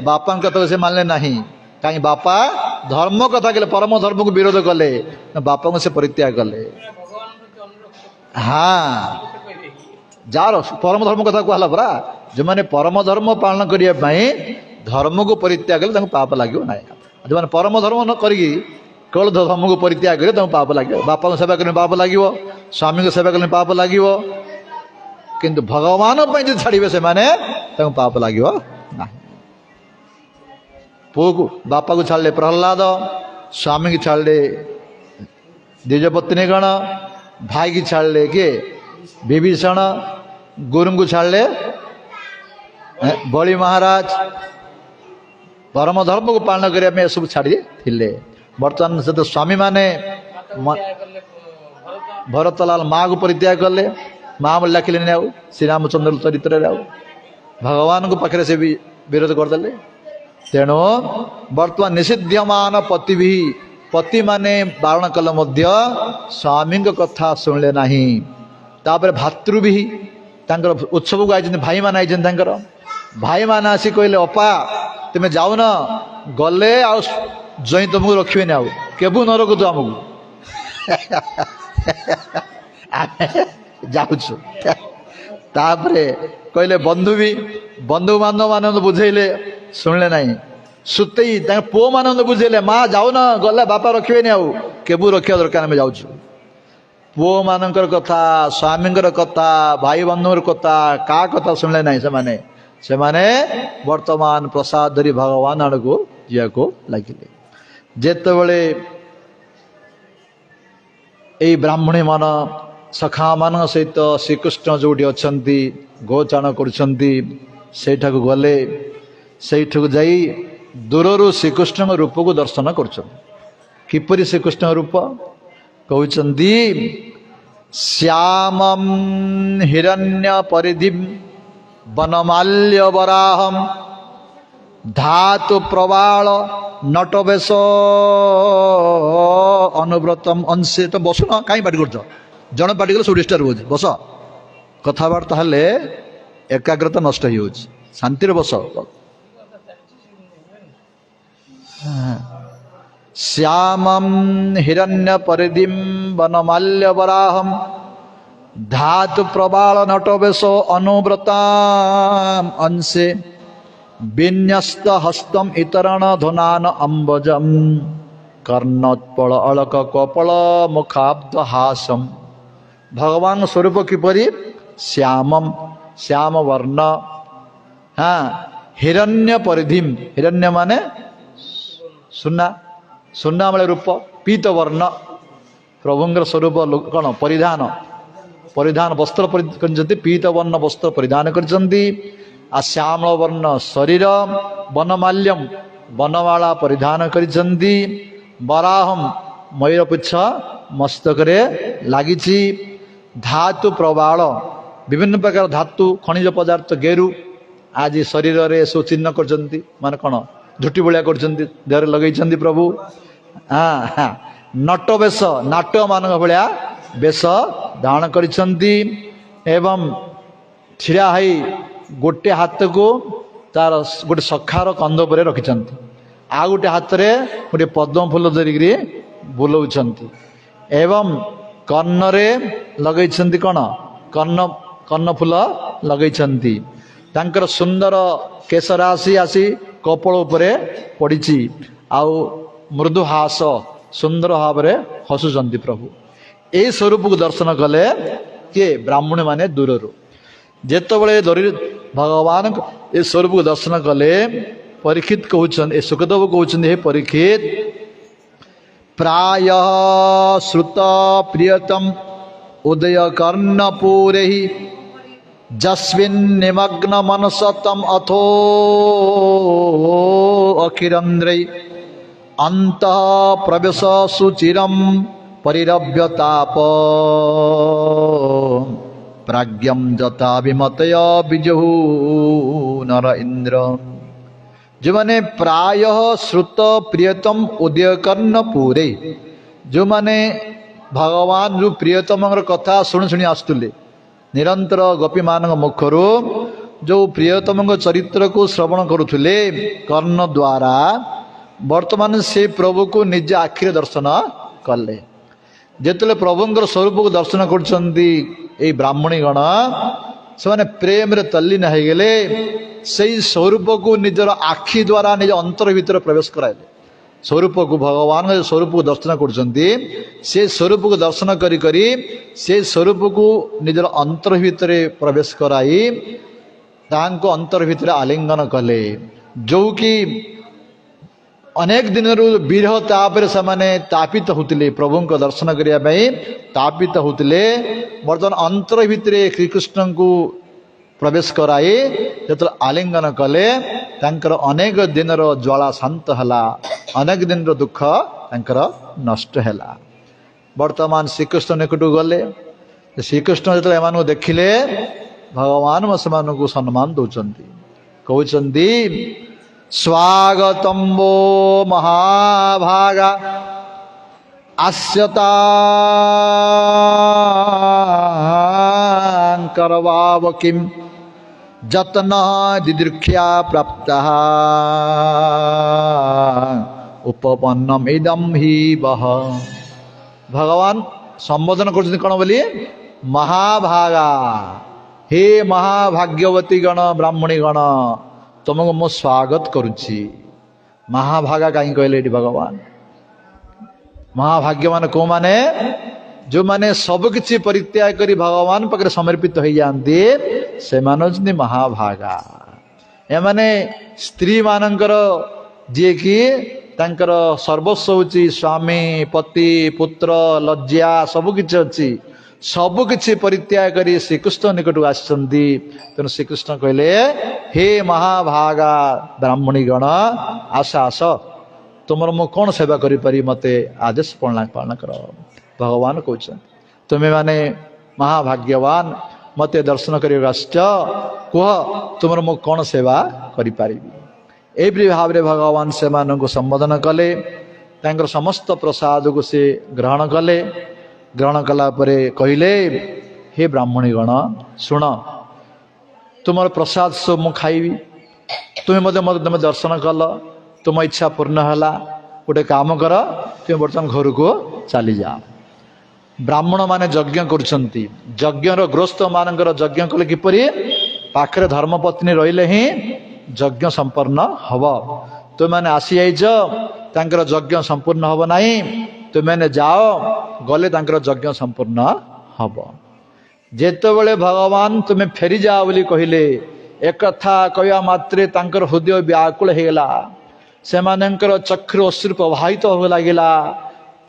बापा कथा से मानले नहीं कहीं बापा धर्म कथा कले परम धर्म को विरोध कले बापा को से परित्याग कले हाँ जार परम धर्म कथा कहला परा जो माने परम धर्म पालन करने धर्म को परित्याग कले पाप लगे ना जो मैंने परम धर्म न करी କେବଳ ଧର୍ମକୁ ପରିତ୍ୟାଗ କଲେ ତାଙ୍କୁ ପାପ ଲାଗିବ। ବାପାଙ୍କ ସେବା କଲେ ପାପ ଲାଗିବ, ସ୍ୱାମୀଙ୍କ ସେବା କଲେ ପାପ ଲାଗିବ, କିନ୍ତୁ ଭଗବାନ ପାଇଁ ଯଦି ଛାଡ଼ିବେ ସେମାନେ ତାଙ୍କୁ ପାପ ଲାଗିବ ନାହିଁ। ପୁଅକୁ ବାପାକୁ ଛାଡ଼ିଲେ ପ୍ରହ୍ଲାଦ, ସ୍ୱାମୀକି ଛାଡ଼ିଲେ ଦ୍ୱିଜପତ୍ନୀଗଣ, ଭାଇକି ଛାଡ଼ିଲେ କିଏ ବିଭୀଷଣ, ଗୁରୁଙ୍କୁ ଛାଡ଼ିଲେ ବଳି ମହାରାଜ। ପରମ ଧର୍ମକୁ ପାଳନ କରିବା ପାଇଁ ଏସବୁ ଛାଡ଼ିଥିଲେ। ବର୍ତ୍ତମାନ ସେ ତ ସ୍ୱାମୀମାନେ ଭରତଲାଲ ମାଆକୁ ପରିତ୍ୟାଗ କଲେ, ମା ବୋଲି ଡାକିଲେନି ଆଉ ଶ୍ରୀରାମଚନ୍ଦ୍ର ଚରିତ୍ରରେ, ଆଉ ଭଗବାନଙ୍କ ପାଖରେ ସେ ବି ବିରୋଧ କରିଦେଲେ। ତେଣୁ ବର୍ତ୍ତମାନ ନିଷିଦ୍ଧମାନ ପତିମାନେ ବାରଣ କଲେ ମଧ୍ୟ ସ୍ୱାମୀଙ୍କ କଥା ଶୁଣିଲେ ନାହିଁ। ତାପରେ ଭାତୃବି ତାଙ୍କର ଉତ୍ସବକୁ ଆଇଛନ୍ତି, ଭାଇମାନେ ଆଇଛନ୍ତି ତାଙ୍କର, ଭାଇମାନେ ଆସି କହିଲେ ଅପା ତୁମେ ଯାଉନ, ଗଲେ ଆଉ ଜଇଁ ତୁମକୁ ରଖିବେନି, ଆଉ କେବୁ ନ ରଖୁଛୁ ଆମକୁ, ଆମେ ଯାଉଛୁ। ତାପରେ କହିଲେ ବନ୍ଧୁ ବାନ୍ଧବ ମାନଙ୍କୁ ବୁଝେଇଲେ, ଶୁଣିଲେ ନାହିଁ। ସୁତେଇ ତାଙ୍କ ପୁଅ ମାନଙ୍କୁ ବୁଝେଇଲେ, ମା ଯାଉନ, ଗଲେ ବାପା ରଖିବେନି, ଆଉ କେବୁ ରଖିବା ଦରକାର, ଆମେ ଯାଉଛୁ। ପୁଅ ମାନଙ୍କର କଥା, ସ୍ୱାମୀଙ୍କର କଥା, ଭାଇ ବନ୍ଧୁଙ୍କର କଥା, କାହା କଥା ଶୁଣିଲେ ନାହିଁ। ସେମାନେ ବର୍ତ୍ତମାନ ପ୍ରସାଦ ଧରି ଭଗବାନ ଆଡ଼କୁ ଯିବାକୁ ଲାଗିଲେ। ଯେତେବେଳେ ଏଇ ବ୍ରାହ୍ମଣୀ ମାନ ସଖାମାନଙ୍କ ସହିତ ଶ୍ରୀକୃଷ୍ଣ ଯୋଉଠି ଅଛନ୍ତି ଗୋଚାରଣ କରୁଛନ୍ତି, ସେଇଠାକୁ ଗଲେ। ସେଇଠାକୁ ଯାଇ ଦୂରରୁ ଶ୍ରୀକୃଷ୍ଣଙ୍କ ରୂପକୁ ଦର୍ଶନ କରୁଛନ୍ତି। କିପରି ଶ୍ରୀକୃଷ୍ଣଙ୍କ ରୂପ କହୁଛନ୍ତି, ଶ୍ୟାମଂ ହିରଣ୍ୟ ପରିଧିମ୍ ବନମାଲ୍ୟ ବରାହಂ ଧାତୁ ପ୍ରବାଳ ନଟବେଶ ଅନୁବ୍ରତମ୍ ଅଂଶେ। ତ ବସୁନ, କାହିଁ ପାଟି କରୁଛ? ଜଣେ ପାଟି କଲେ ସବୁ ଡିଷ୍ଟର୍ବ ହେଉଛି, ବସ। କଥାବାର୍ତ୍ତା ହେଲେ ଏକାଗ୍ରତା ନଷ୍ଟ ହେଇଯାଉଛି, ଶାନ୍ତିରେ ବସ। ଶ୍ୟାମଂ ହିରଣ୍ୟ ପରିଧିମ୍ ବନମାଲ୍ୟ ବରାହಂ ଧାତୁ ପ୍ରବାଳ ନଟବେଶ ଅନୁବ୍ରତାମ୍ ଅଂଶେ ବିନ୍ୟସ୍ତ ହସ୍ତಂ ଇତରଣ ଧନାନ ଅମ୍ବଜମ୍ କର୍ଣ୍ଣୋତ୍ପଳ ଅଳକ କପଳ ମୁଖାବ୍ଦ ହାସମ୍। ଭଗବାନ ସ୍ୱରୂପ କିପରି? ଶ୍ୟାମମ୍, ଶ୍ୟାମ ବର୍ଣ୍ଣ, ହିରଣ୍ୟ ପରିଧିମ୍, ହିରଣ୍ୟ ମାନେ ସୁନା, ସୁନାମୟ ରୂପ, ପୀତ ବର୍ଣ୍ଣ। ପ୍ରଭୁଙ୍କର ସ୍ୱରୂପ କ'ଣ? ପରିଧାନ ବସ୍ତ୍ର କରିଛନ୍ତି, ପୀତ ବର୍ଣ୍ଣ ବସ୍ତ୍ର ପରିଧାନ କରିଛନ୍ତି। ଆଉ ଶ୍ୟାମଳ ବର୍ଣ୍ଣ ଶରୀର, ବନମାଲ୍ୟମ୍ ବନମାଳା ପରିଧାନ କରିଛନ୍ତି। ବରାହମ୍ ମୟୂରପୁଚ୍ଛ ମସ୍ତକରେ ଲାଗିଛି। ଧାତୁ ପ୍ରବାଳ, ବିଭିନ୍ନ ପ୍ରକାର ଧାତୁ ଖଣିଜ ପଦାର୍ଥ, ଗେରୁ ଆଜି ଶରୀରରେ ସବୁ ଚିହ୍ନ କରିଛନ୍ତି, ମାନେ କ'ଣ ଝୁଟି ଭଳିଆ କରିଛନ୍ତି, ଦେହରେ ଲଗେଇଛନ୍ତି ପ୍ରଭୁ। ନଟ ବେଶ, ନାଟ ମାନଙ୍କ ଭଳିଆ ବେଶ ଧାରଣ କରିଛନ୍ତି। ଏବଂ ଛିଡ଼ା ହେଇ ଗୋଟେ ହାତକୁ ତାର ଗୋଟେ ସଖାର କନ୍ଧ ଉପରେ ରଖିଛନ୍ତି, ଆଉ ଗୋଟେ ହାତରେ ଗୋଟେ ପଦ୍ମ ଫୁଲ ଧରିକିରି ବୁଲଉଛନ୍ତି। ଏବଂ କର୍ଣ୍ଣରେ ଲଗେଇଛନ୍ତି କ'ଣ? କର୍ଣ୍ଣ ଫୁଲ ଲଗେଇଛନ୍ତି। ତାଙ୍କର ସୁନ୍ଦର କେଶ ରାଶି ଆସି କପଳ ଉପରେ ପଡ଼ିଛି। ଆଉ ମୃଦୁ ହାସ, ସୁନ୍ଦର ଭାବରେ ହସୁଛନ୍ତି ପ୍ରଭୁ। ଏଇ ସ୍ୱରୂପକୁ ଦର୍ଶନ କଲେ କିଏ? ବ୍ରାହ୍ମଣ ମାନେ ଦୂରରୁ। ଯେତେବେଳେ ଭଗବାନଙ୍କ ଏ ସ୍ୱରୂପକୁ ଦର୍ଶନ କଲେ, ପରୀକ୍ଷିତ କହୁଛନ୍ତି, ଏ ସୁଖଦେବ କହୁଛନ୍ତି, ହେ ପରୀକ୍ଷିତ, ପ୍ରାୟ ଶ୍ରୁତ ପ୍ରିୟତମ ଉଦୟ କର୍ଣ୍ଣପୁରେ ଯସ୍ମିନ୍ ନିମଗ୍ନ ମନସ ତମ୍ ଅଥୋ ଅଖିରନ୍ଦ୍ରୈ ଅନ୍ତଃ ପ୍ରବେଶ ସୁଚିରମ୍ ପରିରବ୍ୟତାପ ପ୍ରାଜ୍ଞମ୍ ଯଥା ବିମତୟ ବିଜହୁ ନର ଇନ୍ଦ୍ର। ଯେଉଁମାନେ ପ୍ରାୟ ଶ୍ରୁତ ପ୍ରିୟତମ ଉଦୟ କର୍ଣ୍ଣପୁରେ, ଯେଉଁମାନେ ଭଗବାନ ଯେଉଁ ପ୍ରିୟତମଙ୍କର କଥା ଶୁଣି ଆସୁଥିଲେ, ନିରନ୍ତର ଗୋପୀମାନଙ୍କ ମୁଖରୁ ଯେଉଁ ପ୍ରିୟତମଙ୍କ ଚରିତ୍ରକୁ ଶ୍ରବଣ କରୁଥିଲେ କର୍ଣ୍ଣ ଦ୍ୱାରା, ବର୍ତ୍ତମାନ ସେ ପ୍ରଭୁକୁ ନିଜ ଆଖିରେ ଦର୍ଶନ କଲେ। ଯେତେବେଳେ ପ୍ରଭୁଙ୍କର ସ୍ୱରୂପକୁ ଦର୍ଶନ କରୁଛନ୍ତି ଏଇ ବ୍ରାହ୍ମଣୀଗଣ, ସେମାନେ ପ୍ରେମରେ ତଲ୍ଲୀନ ହେଇଗଲେ। ସେଇ ସ୍ୱରୂପକୁ ନିଜର ଆଖି ଦ୍ୱାରା ନିଜ ଅନ୍ତର ଭିତରେ ପ୍ରବେଶ କରାଇଲେ। स्वरूप को भगवान स्वरूप को दर्शन करुँचे से स्वरूप को दर्शन करी करी से स्वरूप को निजर अंतर भितर प्रवेश कराई तांको अंतर भितर आलिंगन कले जो कि अनेक दिन विरह तापर से तापित होते प्रभु को दर्शन करने तापित होते बर्तमान अंतर भितर श्रीकृष्ण को प्रवेश कराई जो आलिंगन कले तांकर अनेक दिन ज्वाला शांत हला अनेक दिन दुख तांकर नष्ट हैला। वर्तमान श्रीकृष्ण निकट गले श्रीकृष्ण जो एम देखिले भगवान से सम्मान दौरान कहते स्वागतम वो महाभागा आस्यतांकरवाव किम जतन दिदृक्षा प्राप्त उपपन्नम इदम ही वह। भगवान संबोधन कर कौन बोलिए महाभागा हे महाभाग्यवती गण ब्राह्मणी गण तुमको मो स्वागत करुच्ची। महाभागा कहीं कहले भगवान महाभाग्य मान को माने जो माने सब किछि परित्याग करी भगवान पाखे समर्पित हो जाते से माने महाभागा। ए माने स्त्री मानकर जे कि तांकर सर्वस्व होची स्वामी पति पुत्र लज्जा सब किछि अछि सब किछि परित्याग करी श्रीकृष्ण निकट आसछन्ती। तेणु श्रीकृष्ण कहले हे महाभागा ब्राह्मणी गण आस आस तुमर मु कौन सेवा करि पारि मते आदेश पालन कर। भगवान कहते तुम्हें माने महाभाग्यवान मते दर्शन कर कह तुमर मु कौन सेवा करि पारि। एपरि भाव रे भगवान से मानक संबोधन कले तांकर समस्त प्रसाद को से ग्रहण कले। ग्रहण कला परे कहले हे ब्राह्मणी गण शुण तुम प्रसाद सब मु खाइबी तुम्हें मत तुम दर्शन कल तुम इच्छा पूर्ण है गोटे काम कर तुम बर्तमान घर को चली जा। ब्राह्मण माने यज्ञ करुछंती यज्ञर गृहस्थ मानकर यज्ञ कले किपरि पाखरे धर्मपत्नी रहिले ही यज्ञ संपन्न हब। तुम मैंने आसी जाइज तांकर यज्ञ संपूर्ण हब नहीं तुम मैंने जाओ गले तांकर यज्ञ संपूर्ण हब। जेतेबेले भगवान तुम्हें फेरी जाओ बोली कहले एक कथा कहवा मात्रे तांकर हृदय व्याकुल होगला से चक्षुर अश्रु प्रवाहित हो लगिला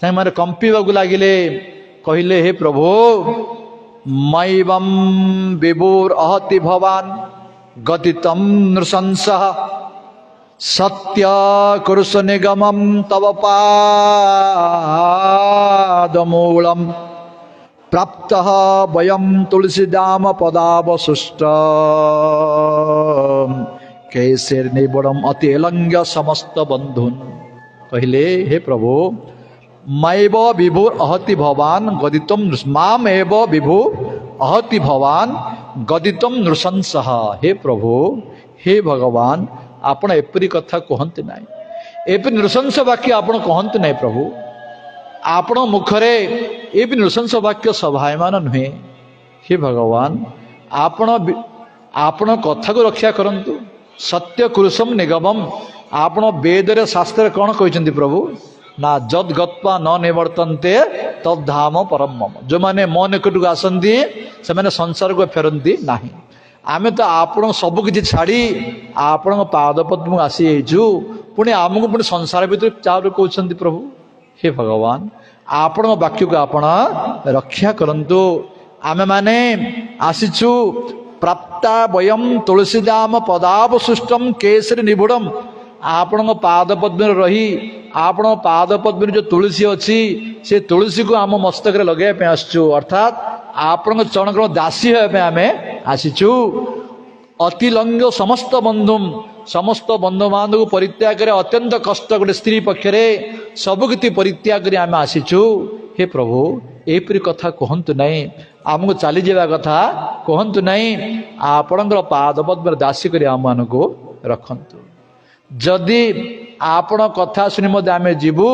से कंपीबा लगिले कहले हे प्रभु मैवं विभुर अहति भवान गतितम नृशंस सत्य कुरुष निगमम तव पादमूलम प्राप्त वयम तुलसीदाम पदावशिष्ट कैसेर निबड़म अति एलंग्य समस्त बंधुन। कहले हे प्रभु मैव विभुर अहति भवान गदितम माम एव विभु अहति भवान गदितम नृशंस। हे प्रभु हे भगवान आपण एपरी कथा कहते ना एपरी नृशंस वाक्य आपण कहते ना प्रभु आपण मुखरे ये भी नृशंस वाक्य सभायमान नुहे। हे भगवान आपण कथा को रक्षा करंतु सत्य कुरुषम निगमम आपण वेद रे शास्त्र कौन कहते प्रभु ना जद गत्वा न निवर्तन्ते तद धाम परम मम। जो माने मो निकट को आसंती से माने संसार को फेरंती नाही। आमे तो आपण सब किछि छाड़ी आपण पाद पद्म आसी जाइछु पुणी आमको पुणी संसार भीतर चार कहते प्रभु हे भगवान आपण वाक्य को आपण रक्षा करंतु। आमे माने आसीछु प्राप्ता वयम तुलसीदाम पदावशिष्टम केसरी निबुड़म आपण पाद पद्म रही आपण पाद पद्म जो तुलसी अच्छी से तुलसी को आम मस्तक लगे आसचु अर्थात आपण चरणक दासी होगा आम आसीचु। अतिलंग समस्त बंधु बांधव परित्याग करे अत्यंत कष्ट गोटे स्त्री पक्षरे सबकिछि परित्याग करे आम आसीचु। हे प्रभु एपरी कथा कहतु नहीं आमको चली जावा कथा कहतु नहीं आपणकर पाद पद्म दासी कर आम को रखंतु। जदि आपण कथा शुणी मध्य आम जीवु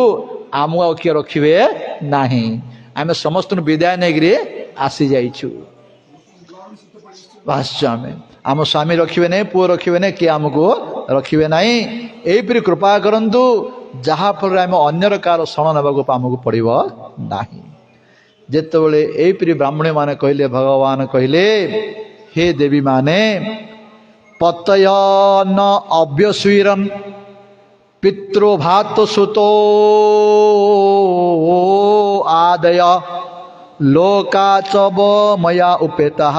आमको किए रखिए नाही आम समस्त विदाय नहीं आसी जाइछु आम आम स्वामी रखिए नहीं पुओ रखिए नहीं किए आमको रखिए नहीं एपरी कृपा करंतु ଯାହାଫଳରେ ଆମେ ଅନ୍ୟର କାହାର ଶରଣ ନେବାକୁ ଆମକୁ ପଡ଼ିବ ନାହିଁ। ଯେତେବେଳେ ଏହିପରି ବ୍ରାହ୍ମଣୀ ମାନେ କହିଲେ, ଭଗବାନ କହିଲେ, ହେ ଦେବୀ ମାନେ, ପତୟନ ଅବ୍ୟସୁରନ୍ ପିତୃଭାତ ସୁତ ଆଦୟ ଲୋକାଚବ ମୟା ଉପେତଃ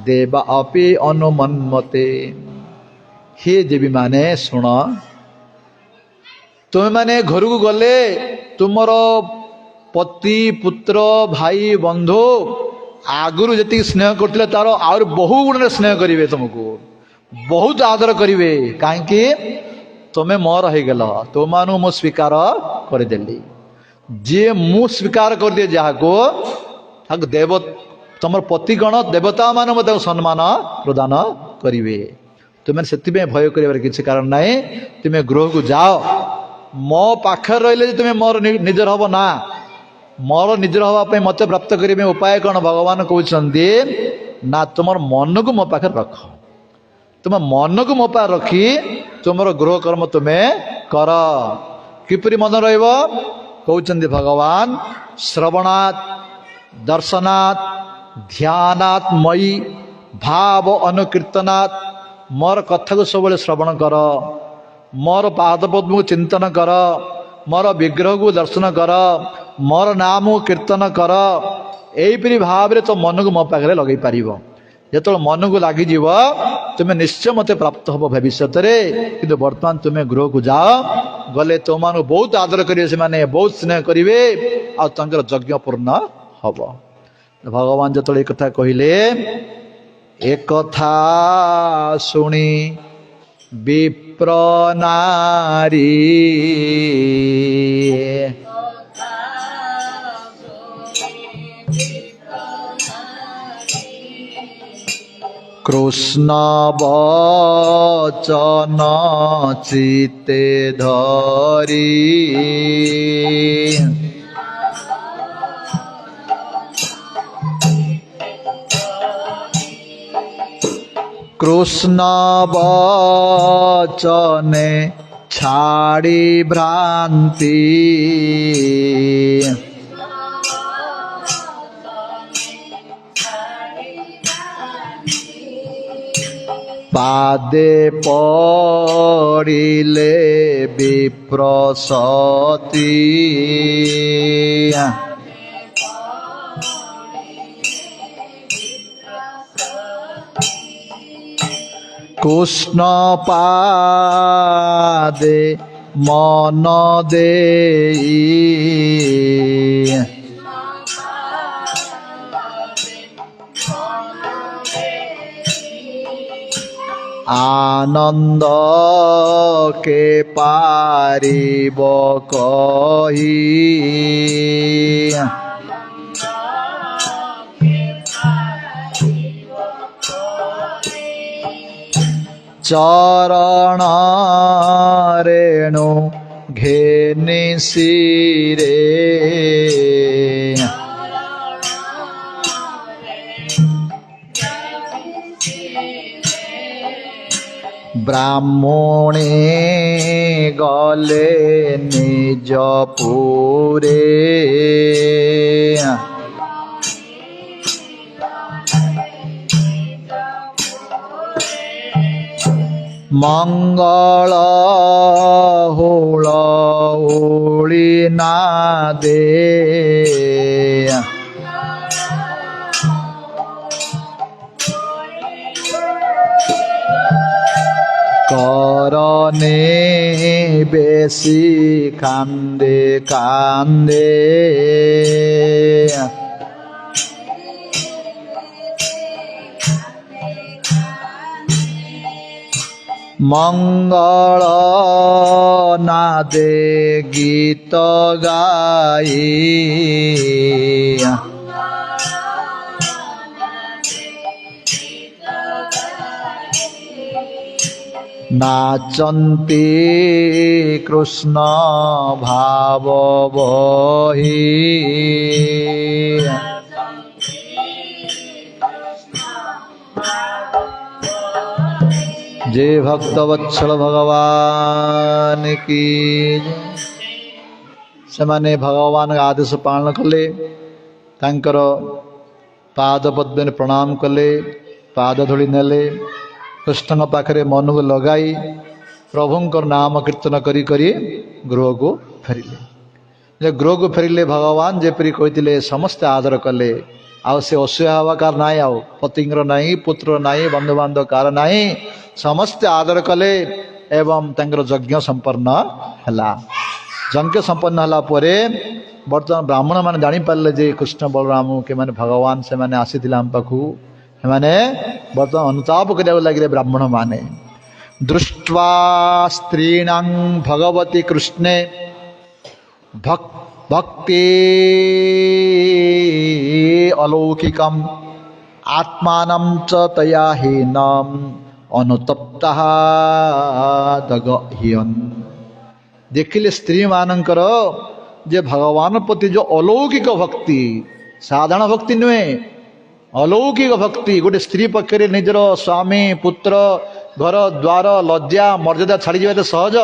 ଦେବା ଅପି ଅନୁମନ୍ମତେ। ହେ ଦେବୀ ମାନେ ଶୁଣ, ତୁମେ ମାନେ ଘରକୁ ଗଲେ ତୁମର ପତି ପୁତ୍ର ଭାଇ ବନ୍ଧୁ ଆଗରୁ ଯେତିକି ସ୍ନେହ କରୁଥିଲେ ତାର ଆହୁରି ବହୁ ଗୁଣରେ ସ୍ନେହ କରିବେ, ତୁମକୁ ବହୁତ ଆଦର କରିବେ। କାହିଁକି? ତୁମେ ମୋର ହେଇଗଲ, ତୁମମାନଙ୍କୁ ମୁଁ ସ୍ୱୀକାର କରିଦେଲି। ଯିଏ ମୁଁ ସ୍ୱୀକାର କରିଦିଏ ଯାହାକୁ, ତାକୁ ଦେବ ତମର ପତିଗଣ ଦେବତା ମାନେ ମଧ୍ୟ ତାକୁ ସମ୍ମାନ ପ୍ରଦାନ କରିବେ। ତୁମେ ସେଥିପାଇଁ ଭୟ କରିବାର କିଛି କାରଣ ନାହିଁ। ତୁମେ ଗୃହକୁ ଯାଅ, ମୋ ପାଖରେ ରହିଲେ ଯେ ତୁମେ ମୋର ନିଜର ହବ ନା, ମୋର ନିଜର ହବା ପାଇଁ ମତେ ପ୍ରାପ୍ତ କରିବା ପାଇଁ ଉପାୟ କ'ଣ? ଭଗବାନ କହୁଛନ୍ତି ନା, ତୁମର ମନକୁ ମୋ ପାଖରେ ରଖ। ତୁମ ମନକୁ ମୋ ପାଖରେ ରଖି ତୁମର ଗୃହ କର୍ମ ତୁମେ କର। କିପରି ମନ ରହିବ? କହୁଛନ୍ତି ଭଗବାନ, ଶ୍ରବଣାତ୍ ଦର୍ଶନାତ୍ ଧ୍ୟାନାତ୍ ମୟୀ ଭାବ ଅନୁକୀର୍ତ୍ତନାତ୍। ମୋର କଥାକୁ ସବୁବେଳେ ଶ୍ରବଣ କର, ମୋର ପାଦପଦ୍ମକୁ ଚିନ୍ତନ କର, ମୋର ବିଗ୍ରହକୁ ଦର୍ଶନ କର, ମୋର ନାମକୁ କୀର୍ତ୍ତନ କର। ଏହିପରି ଭାବରେ ତ ମନକୁ ମୋ ପାଖରେ ଲଗେଇ ପାରିବ। ଯେତେବେଳେ ମନକୁ ଲାଗିଯିବ ତୁମେ ନିଶ୍ଚୟ ମୋତେ ପ୍ରାପ୍ତ ହବ ଭବିଷ୍ୟତରେ। କିନ୍ତୁ ବର୍ତ୍ତମାନ ତୁମେ ଗୃହକୁ ଯାଅ, ଗଲେ ତୁମମାନଙ୍କୁ ବହୁତ ଆଦର କରିବେ, ସେମାନେ ବହୁତ ସ୍ନେହ କରିବେ, ଆଉ ତାଙ୍କର ଯଜ୍ଞ ପୂର୍ଣ୍ଣ ହବ। ଭଗବାନ ଯେତେବେଳେ ଏ କଥା କହିଲେ, ଏକଥା ଶୁଣି ବିପ୍ର ନାରୀ କୃଷ୍ଣ ବଚନ ଚିତେ ଧରି কৃষ্ণ বচনে ছাড়ি ভ্রান্তি পাদে পড়িলে বিপ্রসতি কৃষ্ণ পাদে মন দেই আনন্দ কে পারিব কহি চরণ রেণু ঘেনি শিরে ব্রাহ্মণে গলে নিজ পুরে মঙ্গল হুল উড়ি না দে করনে বেশি কান্দে কান্দে মঙ্গল নাদে গীত গাই নাচন্তি কৃষ্ণ ভাব বহি जय भक्तवत्सल भगवान की सेमाने भगवान आदेश पालन कले तांकर पाद पद्मे प्रणाम कले पाद धूली नेले कृष्ण पाखरे मन को लगाई प्रभुंकर नाम कीर्तन करी करी गृह को फेरिले गृह को फेरिले भगवान जेपरी कहते समस्ते आदर कले आउ से असह्य हवा कार नाई आउ पतिंगर नाई पुत्र नाई बंधुबांधव कार नाई समस्ते आदर कले एवं तांकर यज्ञ संपन्न हला यज्ञ संपन्न हला परे बर्तमान ब्राह्मण माने जानी पारले जे कृष्ण बलराम के माने भगवान से माने आसीथिले हम पाखु माने बर्तमान अनुताप करिया लागिले ब्राह्मण माने दृष्ट्वा स्त्रीणां भगवती कृष्णे भक्ति अलौकिकम आत्मानं च तया हीनम अनुतप्तः दगह्यन देखिले स्त्री मानकर जे भगवान प्रति जो अलौकिक भक्ति साधारण भक्ति नुहे अलौकिक भक्ति गोटे स्त्री पक्षरे निजर स्वामी पुत्र घर द्वार लज्जा मर्यादा छाड़ी जाए सहज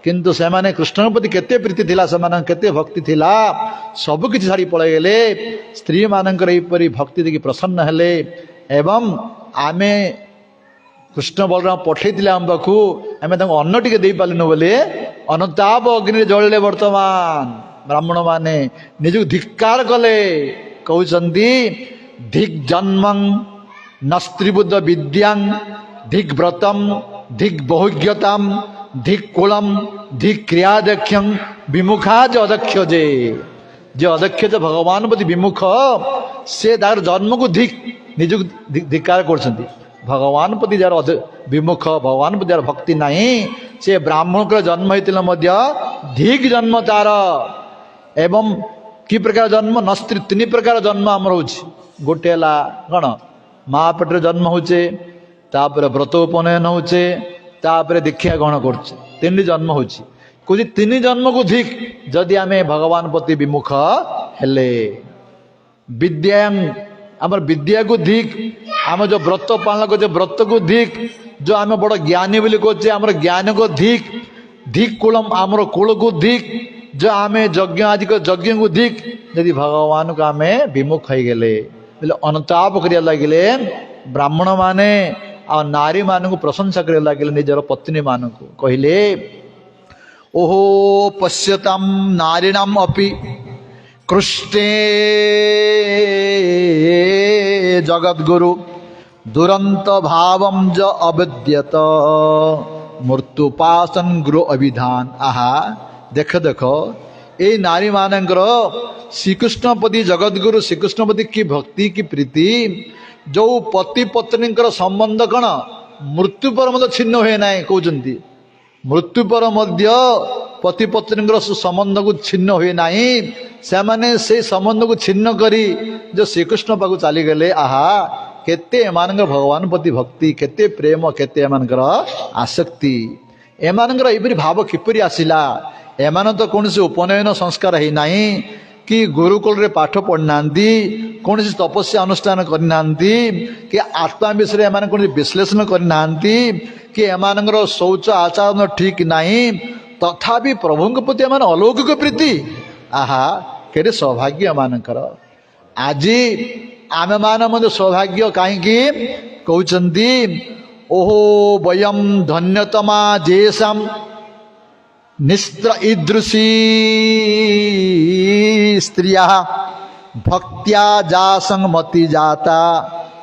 किंतु से माने कृष्ण प्रति केते प्रीति थिला से माने केते भक्ति थिला सब किछि छाड़ी पळे गेले स्त्री मानकर एपरी भक्ति देखि प्रसन्न हेले एवं आमे कृष्ण बलराम पठेइथिले हम पाखु आमे तांको अन्न टिके देई पालिनु बोले अनुताप अग्नि जळले वर्तमान ब्राह्मण माने निजु धिक्कार कले कहउचंदी धिक जन्मं नस्त्रिबुद्ध विद्यां धिक व्रतम धिक बहुज्ञताम धिक कुलम धिक क्रियादक्षं विमुखा जो अदक्ष जे अदक्ष जो भगवान प्रति विमुख से तार जन्म को धिक निजु धिक्कार करछंती भगवान प्रति जार विमुख भगवान प्रति जार भक्ति नहीं से ब्राह्मण का जन्म होइतिले मध्य धिक जन्म तार एवं कि प्रकार जन्म नस्त्री तीन प्रकार जन्म आमर होछि गोटे हला कौन माँ पेटर जन्म होचे तापर व्रत उपनयन होचे तापर दीक्षा ग्रहण करछे तीन जन्म होछि कुछ तीन जन्म को धिक जदि आमे भगवान प्रति विमुख हेले विद्यां आमर विद्या को धिक आम जो व्रत पालन कर व्रत को धिक जो आम बड़ ज्ञानी बोली कहचे आमर ज्ञान को धिक धिक कुलम आमर कुल को धिक जो आमे यज्ञ आदि को यज्ञ को धिक यदि भगवान को आमे विमुख हो गले अनुताप करिया लगिले ब्राह्मण माने आ नारी मान को प्रशंसा करिया लगिले निजर पत्नी मान को कहले ओहो पश्यताम नारीणाम अपि कृष्णे जगद्गुरु दुरंत भावम ज अविद्यत मृत्युपासन गुरु अभिधान आहा देख देख ए नारी मानकर श्रीकृष्ण पति जगद्गुरु श्रीकृष्ण पति की भक्ति की प्रीति जो पति पत्नी संबंध कौन मृत्यु पर मध्य छिन्न हुए ना कहते मृत्यु पर मध्य पति पत्नी संबंध को छिन्न हुए ना से माने से संबंध को छिन्न करी जो श्रीकृष्ण पाक चली गले आहा केते एमानकर भगवान प्रति भक्ति केते प्रेम केते एमानकर आसक्ति एमानकर एपरि भाव किपरि आसिला एमान तो कौन से उपनयन संस्कार है नहीं कि गुरुकुल रे पाठ पढ़ना कौन सी तपस्या अनुष्ठान करना कि आत्मा विषय एम कौन विश्लेषण करना कि एमानकर शौच आचरण ठीक नहीं तथापि प्रभु प्रति एम अलौकिक प्रीति आहा केरे सौभाग्य एमानकर आज आम मान सौभाग्य कहीं कहते ओहो वयम धन्यतमा जेषाम निस्त्र ईदृशी स्त्रिया भक्त्या जासंग मति जाता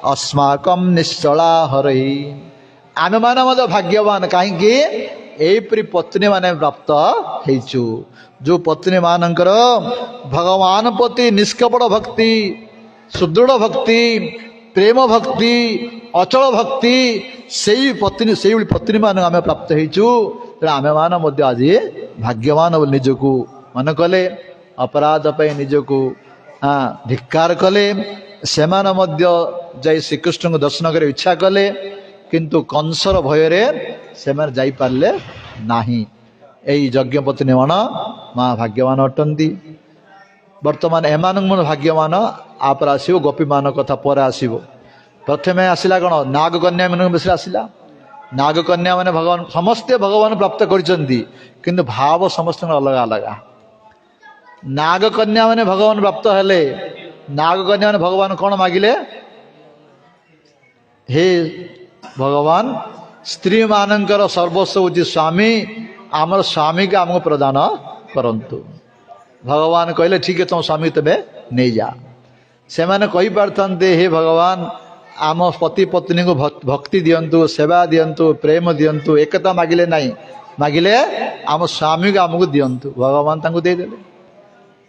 अस्माकम निश्चला हरही आम मान भाग्यवान कहीं एपरी पत्नी माने प्राप्त हेचु जो पत्नी मानकर भगवान प्रति निष्कपट भक्ति सुदृढ़ भक्ति प्रेम भक्ति अचल भक्ति से पत्नी मान आम प्राप्त हेचु आमे मान आज भाग्यवान बोली निजको मन कले अपराध पे निजको धिक्कार कले से जाई श्रीकृष्ण को दर्शन कर इच्छा कले किंतु कंसर भय से जाई पारले नाही एई यज्ञ पत्नी मान माँ भाग्यवान अटंती वर्तमान एमान भाग्यवान आप आसो गोपी मान कथा पर आसो प्रथमे आसला कौन नागकन्या मान विषय आसला नागकन्या मैंने भगवान समस्ते भगवान प्राप्त करछन्ति किंतु भाव समस्त अलग अलग। नागकन्या मैंने भगवान प्राप्त हेले नागकन्या मैंने भगवान कौन मागिले हे भगवान स्त्री मानकर सर्वस्व होची स्वामी आमर स्वामी के आमको प्रदान करंतु। भगवान कहले ठीक है तुम स्वामी तबे नहीं जा से माने कहि पारथन्ते हे भगवान आम पति पत्नी को भक्ति दियंतु सेवा दियंतु प्रेम दियंतु एकता मागिले नहीं मागिले आम स्वामी को आमको दियंतु भगवान तांको दे देले।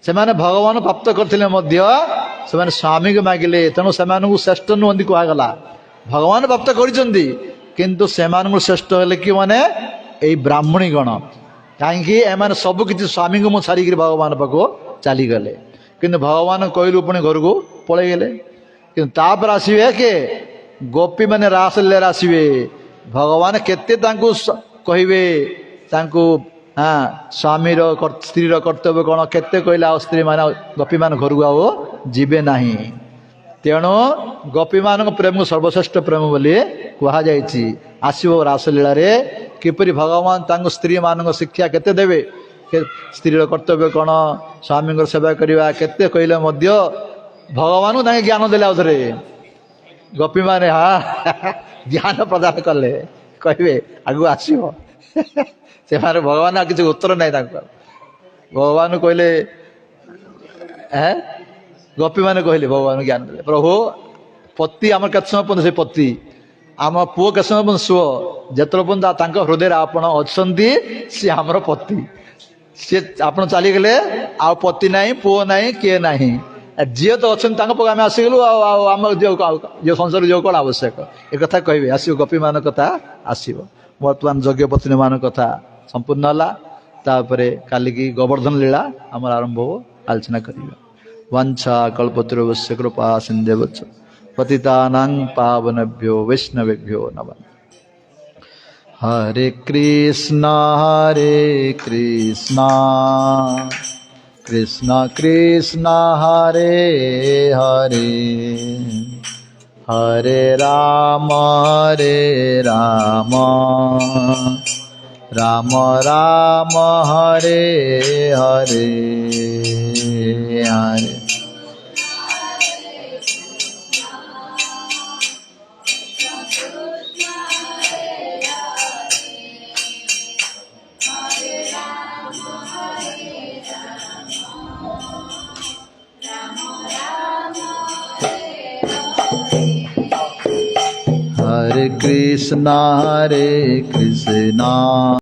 से माने भगवान प्राप्त करथिले मध्य से माने स्वामी को मागिले तेणु से श्रेष्ठ नुहंती कहगला। भगवान प्राप्त करिसंती किंतु से श्रेष्ठ हेले कि माने एई ब्राह्मणी गण कहीं एमाने सब किसी स्वामी को छाड़ी भगवान पाखु चली गले किंतु भगवान कहलु पुणी घर को पलि गले किंतु तापर आसवे के गोपी मैंने रास लीला आसवे भगवान केते तांकु कहिबे तांकु हाँ स्वामी स्त्री कर्तव्य कौन केते कहला स्त्री माने गोपी मान घर को आओ जीवे नहीं तेणु गोपी मान प्रेम को सर्वश्रेष्ठ प्रेम बोली कहा जायछि। आसव रासलीला रे किपरि भगवान तांको स्त्री मान शिक्षा केते देवे स्त्री कर्तव्य कौन स्वामी सेवा करवा केते कहले मध्य भगवान को ज्ञान देले आउथरे गोपी माने हाँ ज्ञान प्रदान कले कहे आगु आसव से भगवान किसी उत्तर ना भगवान कहले गोपी मैंने कहले भगवान ज्ञान देले प्रभु पति आम केत समय पर्यंत से पति आम पुओ केत समय पर्यंत सुओ जिते पर्यंत हृदय आपण अच्छा सी आमर पति सी आप चली गले आ पति ना पुओ ना किए ना जी तो अच्छा आम आसीगलु आम जो संसार जो कौन आवश्यक एक कथा कहे आसो गोपी मान कथा आसो बर्तमान यज्ञ पत्नी मान कथा संपूर्ण है काली की गोवर्धन लीला आम आरंभ हो आलोचना करिबा। वंशा कल्पतरुवस्य कृपा सिन्धुभ्यश्च पतितानां पावनेभ्यो वैष्णवेभ्यो नमः। हरे कृष्णा कृष्ण कृष्ण हरे हरे हरे राम राम राम हरे हरे हरे। हरे कृष्णा